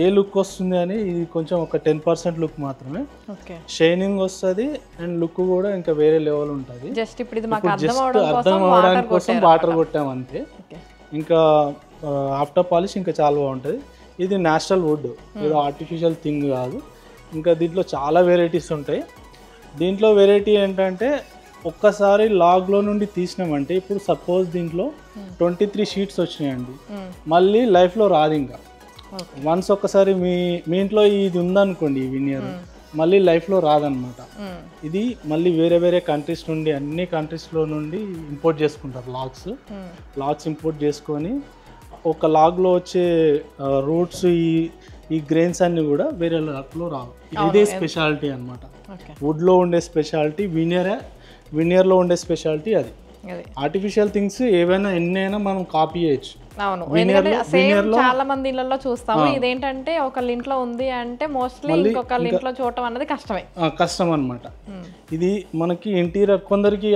ఏ లుక్ వస్తుంది అని, ఇది కొంచెం ఒక 10% లుక్ మాత్రమే. షైనింగ్ వస్తుంది అండ్ లుక్ కూడా ఇంకా వేరే లెవెల్ ఉంటుంది. జస్ట్ అర్థం అవడానికి కోసం వాటర్ కొట్టాం అంతే. ఇంకా ఆఫ్టర్ పాలిష్ ఇంకా చాలా బాగుంటుంది. ఇది నేచురల్ వుడ్, ఇది ఆర్టిఫిషియల్ థింగ్ కాదు. ఇంకా దీంట్లో చాలా వెరైటీస్ ఉంటాయి. దీంట్లో వెరైటీ ఏంటంటే ఒక్కసారి లాగ్లో నుండి తీసినామంటే, ఇప్పుడు సపోజ్ దీంట్లో 23 షీట్స్ వచ్చినాయండి, మళ్ళీ లైఫ్లో రాదు. ఇంకా వన్స్ ఒక్కసారి మీ ఇంట్లో ఇది ఉందనుకోండి, ఈ వినియర్ మళ్ళీ లైఫ్లో రాదనమాట. ఇది మళ్ళీ వేరే వేరే కంట్రీస్ నుండి, అన్ని కంట్రీస్లో నుండి ఇంపోర్ట్ చేసుకుంటారు లాగ్స్ ఇంపోర్ట్ చేసుకొని, ఒక లాగ్లో వచ్చే రూట్స్ ఈ గ్రెయిన్స్ అన్ని కూడా వేరే లాగ్లో రావు. ఇదే స్పెషాలిటీ అనమాట. వుడ్లో ఉండే స్పెషాలిటీ వినియర్లో ఉండే స్పెషాలిటీ అది. ఆర్టిఫిషియల్ థింగ్స్ ఏవైనా ఎన్నైనా మనం కాపీ చేయొచ్చు. అవును, చాలా మంది ఇళ్లలో చూస్తాము. ఇదేంటంటే ఒకళ్ళ ఇంట్లో ఉంది అంటే మోస్ట్లీ ఇంకొకళ్ళ ఇంట్లో చూడటం అనేది కష్టం అనమాట. ఇది మనకి ఇంటీరియర్ కొందరికి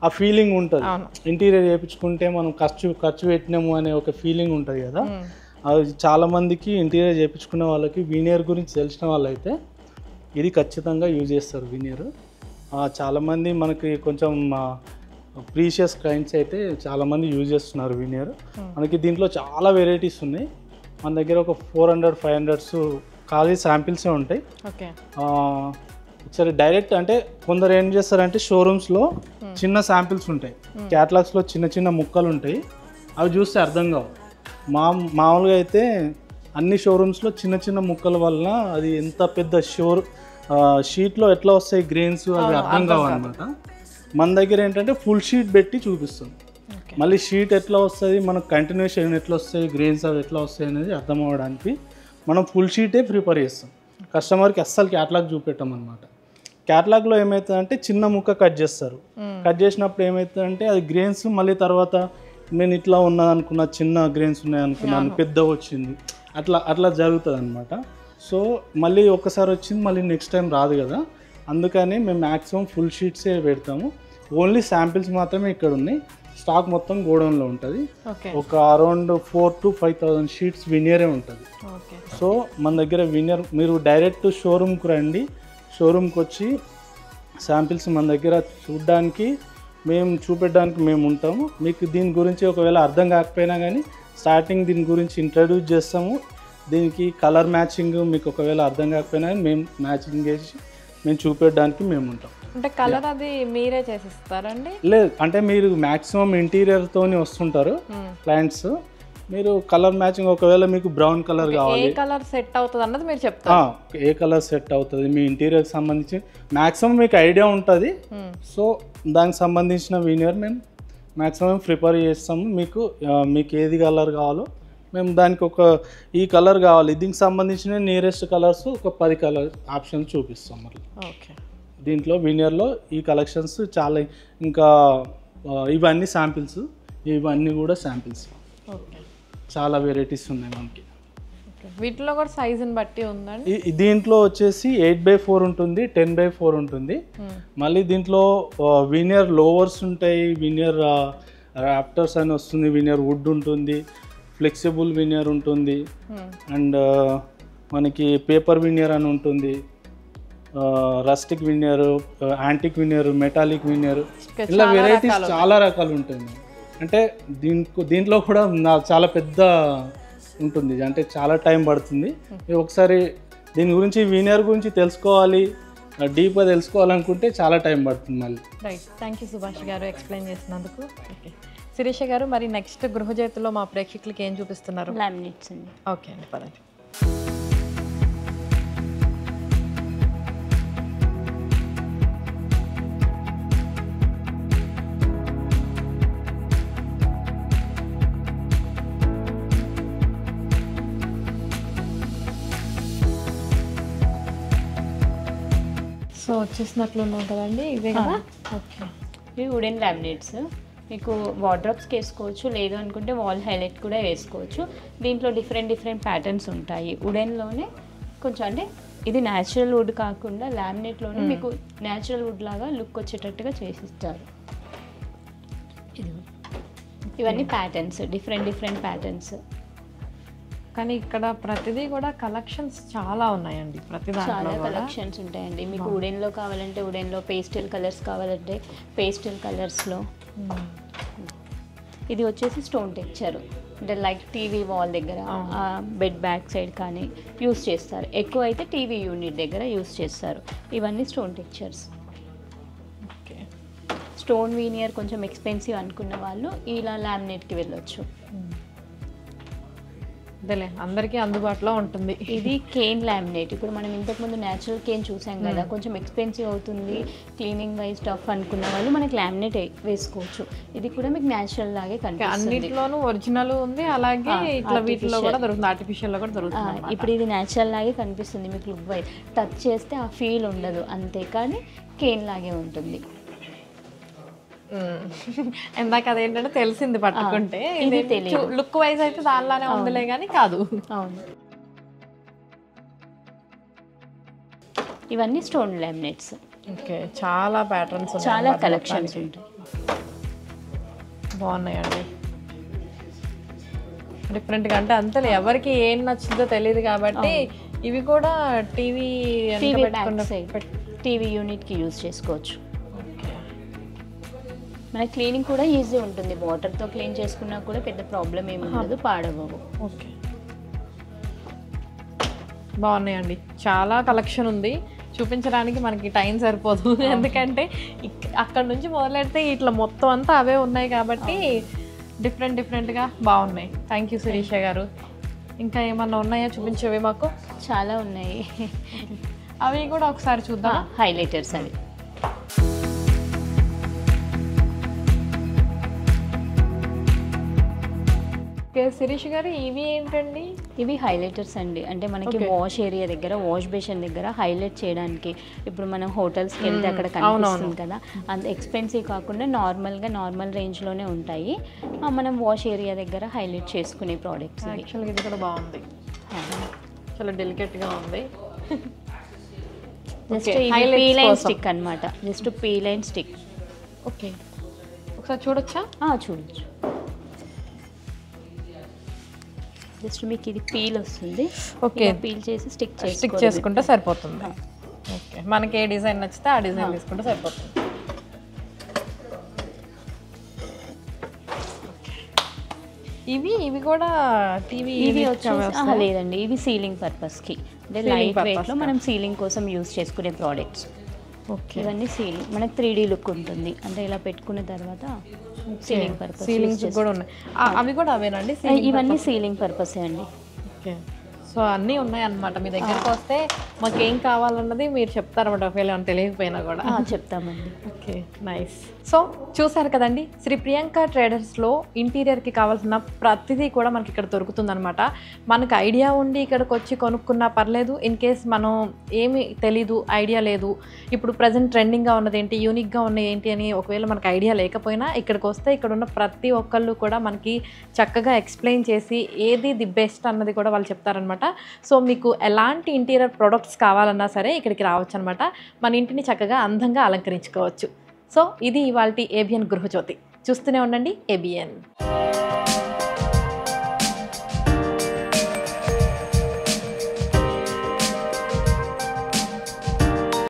ఆ ఫీలింగ్ ఉంటుంది. ఇంటీరియర్ చేయించుకుంటే మనం ఖర్చు పెట్టినాము అనే ఒక ఫీలింగ్ ఉంటుంది కదా. అది చాలా మందికి ఇంటీరియర్ చేయించుకునే వాళ్ళకి వీనియర్ గురించి తెలిసిన వాళ్ళైతే ఇది ఖచ్చితంగా యూజ్ చేస్తారు వీనియర్. చాలామంది మనకి కొంచెం ప్రీషియస్ క్లయింట్స్ అయితే చాలామంది యూజ్ చేస్తున్నారు వీనియర్. మనకి దీంట్లో చాలా వెరైటీస్ ఉన్నాయి. మన దగ్గర ఒక 400-500 ఖాళీ శాంపిల్సే ఉంటాయి. ఒకసారి డైరెక్ట్ అంటే కొందరు ఏం చేస్తారంటే షోరూమ్స్లో చిన్న శాంపిల్స్ ఉంటాయి, క్యాటలాగ్స్లో చిన్న ముక్కలు ఉంటాయి, అవి చూస్తే అర్థం కావు. మామూలుగా అయితే అన్ని షోరూమ్స్లో చిన్న ముక్కల వలన అది ఎంత పెద్ద షీట్లో ఎట్లా వస్తాయి గ్రెయిన్స్ అవి అర్థం కావన్నమాట. మన దగ్గర ఏంటంటే ఫుల్ షీట్ పెట్టి చూపిస్తుంది. మళ్ళీ షీట్ ఎట్లా వస్తుంది, మనకు కంటిన్యూషన్ ఎట్లా వస్తాయి, గ్రెయిన్స్ అవి ఎట్లా వస్తాయి అనేది అర్థం అవ్వడానికి మనం ఫుల్ షీటే ప్రిపేర్ చేస్తాం. కస్టమర్కి అస్సలు క్యాటలాగ్ చూపెట్టాం అనమాట. క్యాటలాగ్లో ఏమవుతుందంటే చిన్న ముక్క కట్ చేస్తారు. కట్ చేసినప్పుడు ఏమవుతుందంటే అది గ్రెయిన్స్ మళ్ళీ తర్వాత నేను ఇట్లా ఉన్నదనుకున్నా, చిన్న గ్రెయిన్స్ ఉన్నాయనుకున్నాను, పెద్ద వచ్చింది, అట్లా జరుగుతుంది అనమాట. సో మళ్ళీ ఒక్కసారి వచ్చింది మళ్ళీ నెక్స్ట్ టైం రాదు కదా. అందుకని మేము మ్యాక్సిమం ఫుల్ షీట్సే పెడతాము. ఓన్లీ శాంపిల్స్ మాత్రమే ఇక్కడ ఉన్నాయి. స్టాక్ మొత్తం గోడౌన్లో ఉంటుంది. ఒక అరౌండ్ 4,000 to 5,000 షీట్స్ వినియరే ఉంటుంది. సో మన దగ్గర వినియర్ మీరు డైరెక్ట్ షోరూమ్కి రండి. షోరూమ్కి వచ్చి శాంపిల్స్ మన దగ్గర చూడడానికి, మేము చూపెట్టడానికి మేము ఉంటాము. మీకు దీని గురించి ఒకవేళ అర్థం కాకపోయినా కానీ స్టార్టింగ్ దీని గురించి ఇంట్రడ్యూస్ చేస్తాము. దీనికి కలర్ మ్యాచింగ్ మీకు ఒకవేళ అర్థం కాకపోయినా కానీ మేము మ్యాచింగ్ చేసి మేము చూపెట్టడానికి మేము ఉంటాం. అంటే కలర్ అది మీరే చేసిస్తారండి? లేదు, అంటే మీరు మ్యాక్సిమం ఇంటీరియర్తోని వస్తుంటారు క్లయింట్స్. మీరు కలర్ మ్యాచింగ్ ఒకవేళ మీకు బ్రౌన్ కలర్ ఏ కావాలి, కలర్ సెట్ అవుతుంది అన్నది మీరు చెప్తారు. ఏ కలర్ సెట్ అవుతుంది మీ ఇంటీరియర్కి సంబంధించి మ్యాక్సిమం మీకు ఐడియా ఉంటుంది. సో దానికి సంబంధించిన వీనియర్ మేము మ్యాక్సిమం ప్రిపేర్ చేస్తాము. మీకు ఏది కలర్ కావాలో మేము దానికి ఈ కలర్ కావాలి, దీనికి సంబంధించిన నియరెస్ట్ కలర్స్ ఒక 10 కలర్ ఆప్షన్స్ చూపిస్తాం. మరి ఓకే, దీంట్లో వినియర్లో ఈ కలెక్షన్స్ చాలా, ఇంకా ఇవన్నీ శాంపిల్స్, ఇవన్నీ కూడా శాంపిల్స్. ఓకే, చాలా వెరైటీస్ ఉన్నాయి మనకి. వీటిలో కూడా సైజుని బట్టి ఉందండి. దీంట్లో వచ్చేసి 8x4 ఉంటుంది, 10x4 ఉంటుంది. మళ్ళీ దీంట్లో వినియర్ లోవర్స్ ఉంటాయి, వినియర్ రాప్టర్స్ అని వస్తుంది, వినియర్ వుడ్ ఉంటుంది, ఫ్లెక్సిబుల్ వినియర్ ఉంటుంది, అండ్ మనకి పేపర్ వినియర్ అని ఉంటుంది, rustic veneer, antique veneer, metallic veneer, ఇలా వెరైటీస్ చాలా రకాలు ఉంటాయి. అంటే దీంట్లో కూడా చాలా పెద్ద ఉంటుంది, అంటే చాలా టైం పడుతుంది. ఒకసారి దీని గురించి వినియర్ గురించి తెలుసుకోవాలి, డీప్గా తెలుసుకోవాలనుకుంటే చాలా టైం పడుతుంది మళ్ళీ. రైట్, థ్యాంక్ యూ సుభాష్ గారు ఎక్స్ప్లెయిన్ చేసినందుకు. ఓకే శిరీష గారు, మరి నెక్స్ట్ గృహజ్యోతిలో మా ప్రేక్షకులకి ఏం చూపిస్తున్నారు? లామినేట్స్ అండి. ఓకే అండి, పదండి. సో వచ్చేసినట్లు ఉన్నాం కదండి, ఇవే కదా? ఓకే, ఇవి వుడెన్ లామినేట్స్. మీకు వార్డ్రోబ్స్కి వేసుకోవచ్చు, లేదు అనుకుంటే వాల్ హైలైట్ కూడా వేసుకోవచ్చు. దీంట్లో డిఫరెంట్ ప్యాటర్న్స్ ఉంటాయి. వుడెన్లోనే కొంచెం, అంటే ఇది న్యాచురల్ వుడ్ కాకుండా లామినేట్లోనే మీకు న్యాచురల్ వుడ్ లాగా లుక్ వచ్చేటట్టుగా చేసిస్తారు. ఇవన్నీ ప్యాటర్న్స్, డిఫరెంట్ ప్యాటర్న్స్. కానీ ఇక్కడ ప్రతిదీ కూడా కలెక్షన్స్ చాలా ఉన్నాయండి. చాలా కలెక్షన్స్ ఉంటాయండి. మీకు వుడెన్లో కావాలంటే వుడెన్లో, పేస్టల్ కలర్స్ కావాలంటే పేస్టల్ కలర్స్లో. ఇది వచ్చేసి స్టోన్ టెక్చర్, అంటే లైక్ టీవీ వాల్ దగ్గర, బెడ్ బ్యాక్ సైడ్ కానీ యూస్ చేస్తారు. ఎక్కువ అయితే టీవీ యూనిట్ దగ్గర యూస్ చేస్తారు. ఇవన్నీ stone textures. Okay, stone veneer కొంచెం ఎక్స్పెన్సివ్ అనుకున్న వాళ్ళు ఇలా లామినేట్కి వెళ్ళొచ్చు. అదేలే, అందరికీ అందుబాటులో ఉంటుంది. ఇది కేన్ లామినేట్. ఇప్పుడు మనం ఇంతకుముందు న్యాచురల్ కేన్ చూసాం కదా, కొంచెం ఎక్స్పెన్సివ్ అవుతుంది, క్లీనింగ్ వైజ్ టఫ్ అనుకున్న వాళ్ళు మనకి లామినేట్ వేసుకోవచ్చు. ఇది కూడా మీకు న్యాచురల్ లాగే కనిపిస్తుంది. అన్నిట్లోనూ ఒరిజినల్ ఉంది, అలాగే ఇట్లా వీటిలో కూడా దొరుకుతుంది, ఆర్టిఫిషియల్లో కూడా దొరుకుతుంది. ఇప్పుడు ఇది న్యాచురల్ లాగే కనిపిస్తుంది మీకు లుక్ వైజ్. టచ్ చేస్తే ఆ ఫీల్ ఉండదు, అంతే, కానీ కేన్ లాగే ఉంటుంది. ఇందాక అదేంటంటే తెలిసింది పట్టుకుంటే, లుక్ వైజ్ అయితే దానిలానే ఉందిలే కానీ కాదు. అవును, ఇవన్నీ స్టోన్ లామినేట్స్. ఓకే, చాలా ప్యాటర్న్స్, చాలా కలెక్షన్స్ ఉంటాయి. బాగున్నాయండి, డిఫరెంట్గా. అంటే అంతే, ఎవరికి ఏం నచ్చిందో తెలియదు కాబట్టి ఇవి కూడా టీవీ యూనిట్కి యూజ్ చేసుకోవచ్చు. మన క్లీనింగ్ కూడా ఈజీ ఉంటుంది. వాటర్తో క్లీన్ చేసుకున్నా కూడా పెద్ద ప్రాబ్లం ఏమి ఉండదు, పాడవవు. ఓకే, బాగున్నాయండి, చాలా కలెక్షన్ ఉంది. చూపించడానికి మనకి టైం సరిపోదు, ఎందుకంటే అక్కడ నుంచి మొదలెడితే ఇట్లా మొత్తం అంతా అవే ఉన్నాయి కాబట్టి డిఫరెంట్గా బాగున్నాయి. థ్యాంక్ యూ శిరీష గారు. ఇంకా ఏమన్నా ఉన్నాయా చూపించేవి? మాకు చాలా ఉన్నాయి, అవి కూడా ఒకసారి చూద్దాం. హైలైటర్స్ అవి. శిరీష్ గారు, ఇవి ఏంటండి? ఇవి హైలైటర్స్ అండి. అంటే మనకి వాష్ ఏరియా దగ్గర, వాష్ బేసిన్ దగ్గర హైలైట్ చేయడానికి. ఇప్పుడు మనం హోటల్స్కి వెళ్తే అక్కడ కనిపిస్తుంది కదా, అంత ఎక్స్పెన్సివ్ కాకుండా నార్మల్ రేంజ్లోనే ఉంటాయి. మనం వాష్ ఏరియా దగ్గర హైలైట్ చేసుకునే ప్రోడక్ట్స్. యాక్చువల్గా ఇది కూడా బాగుంది, చాలా డెలికేట్గా ఉంది. జస్ట్ పీల్ అండ్ స్టిక్ అనమాట, just peel and stick. Okay, ఒకసారి చూడొచ్చా? చూడొచ్చు. జస్ట్ మీకు ఇది పీల్ వస్తుంది. ఓకే, పీల్ చేసి స్టిక్ చేసుకుంటే సరిపోతుంది. ఓకే, మనకి ఏ డిజైన్ నచ్చితే ఆ డిజైన్ తీసుకుంటే సరిపోతుంది. ఇవి కూడా టీవీ లేదండి, ఇవి సీలింగ్ పర్పస్కి, అంటే లైట్ వెయిట్లో మనం సీలింగ్ కోసం యూజ్ చేసుకునే ప్రోడక్ట్స్. ఓకే. ఇవన్నీ సీలింగ్ మనకి 3D లుక్ ఉంటుంది, అంటే ఇలా పెట్టుకున్న తర్వాత సీలింగ్ పర్పస్. సీలింగ్స్ కూడా ఉన్నాయి. అవి కూడా అవేనండి? ఇవన్నీ సీలింగ్ పర్పసే అండి. ఓకే. సో అన్నీ ఉన్నాయి అన్నమాట. మీ దగ్గరకు వస్తే మాకు ఏం కావాలన్నది మీరు చెప్తారన్నమాట, ఒకవేళ ఏమైనా తెలియకపోయినా కూడా. చెప్తామండి. Okay, nice. సో చూసారు కదండి, శ్రీ ప్రియాంక ట్రేడర్స్లో ఇంటీరియర్కి కావాల్సిన ప్రతిదీ కూడా మనకి ఇక్కడ దొరుకుతుందనమాట. మనకు ఐడియా ఉండి ఇక్కడికి వచ్చి కొనుక్కున్నా పర్లేదు, ఇన్ కేస్ మనం ఏమి తెలీదు, ఐడియా లేదు, ఇప్పుడు ప్రజెంట్ ట్రెండింగ్గా ఉన్నది ఏంటి, యూనిక్గా ఉన్నది ఏంటి అని ఒకవేళ మనకు ఐడియా లేకపోయినా ఇక్కడికి వస్తే ఇక్కడ ఉన్న ప్రతి ఒక్కళ్ళు కూడా మనకి చక్కగా ఎక్స్ప్లెయిన్ చేసి ఏది ది బెస్ట్ అన్నది కూడా వాళ్ళు చెప్తారనమాట. సో మీకు ఎలాంటి ఇంటీరియర్ ప్రొడక్ట్స్ కావాలన్నా సరే ఇక్కడికి రావచ్చు అనమాట. మన ఇంటిని చక్కగా అందంగా అలంకరించుకోవచ్చు. సో ఇది ఇవాల్టి ఏబిఎన్ గృహజ్యోతి. చూస్తూనే ఉండండి ఏబిఎన్.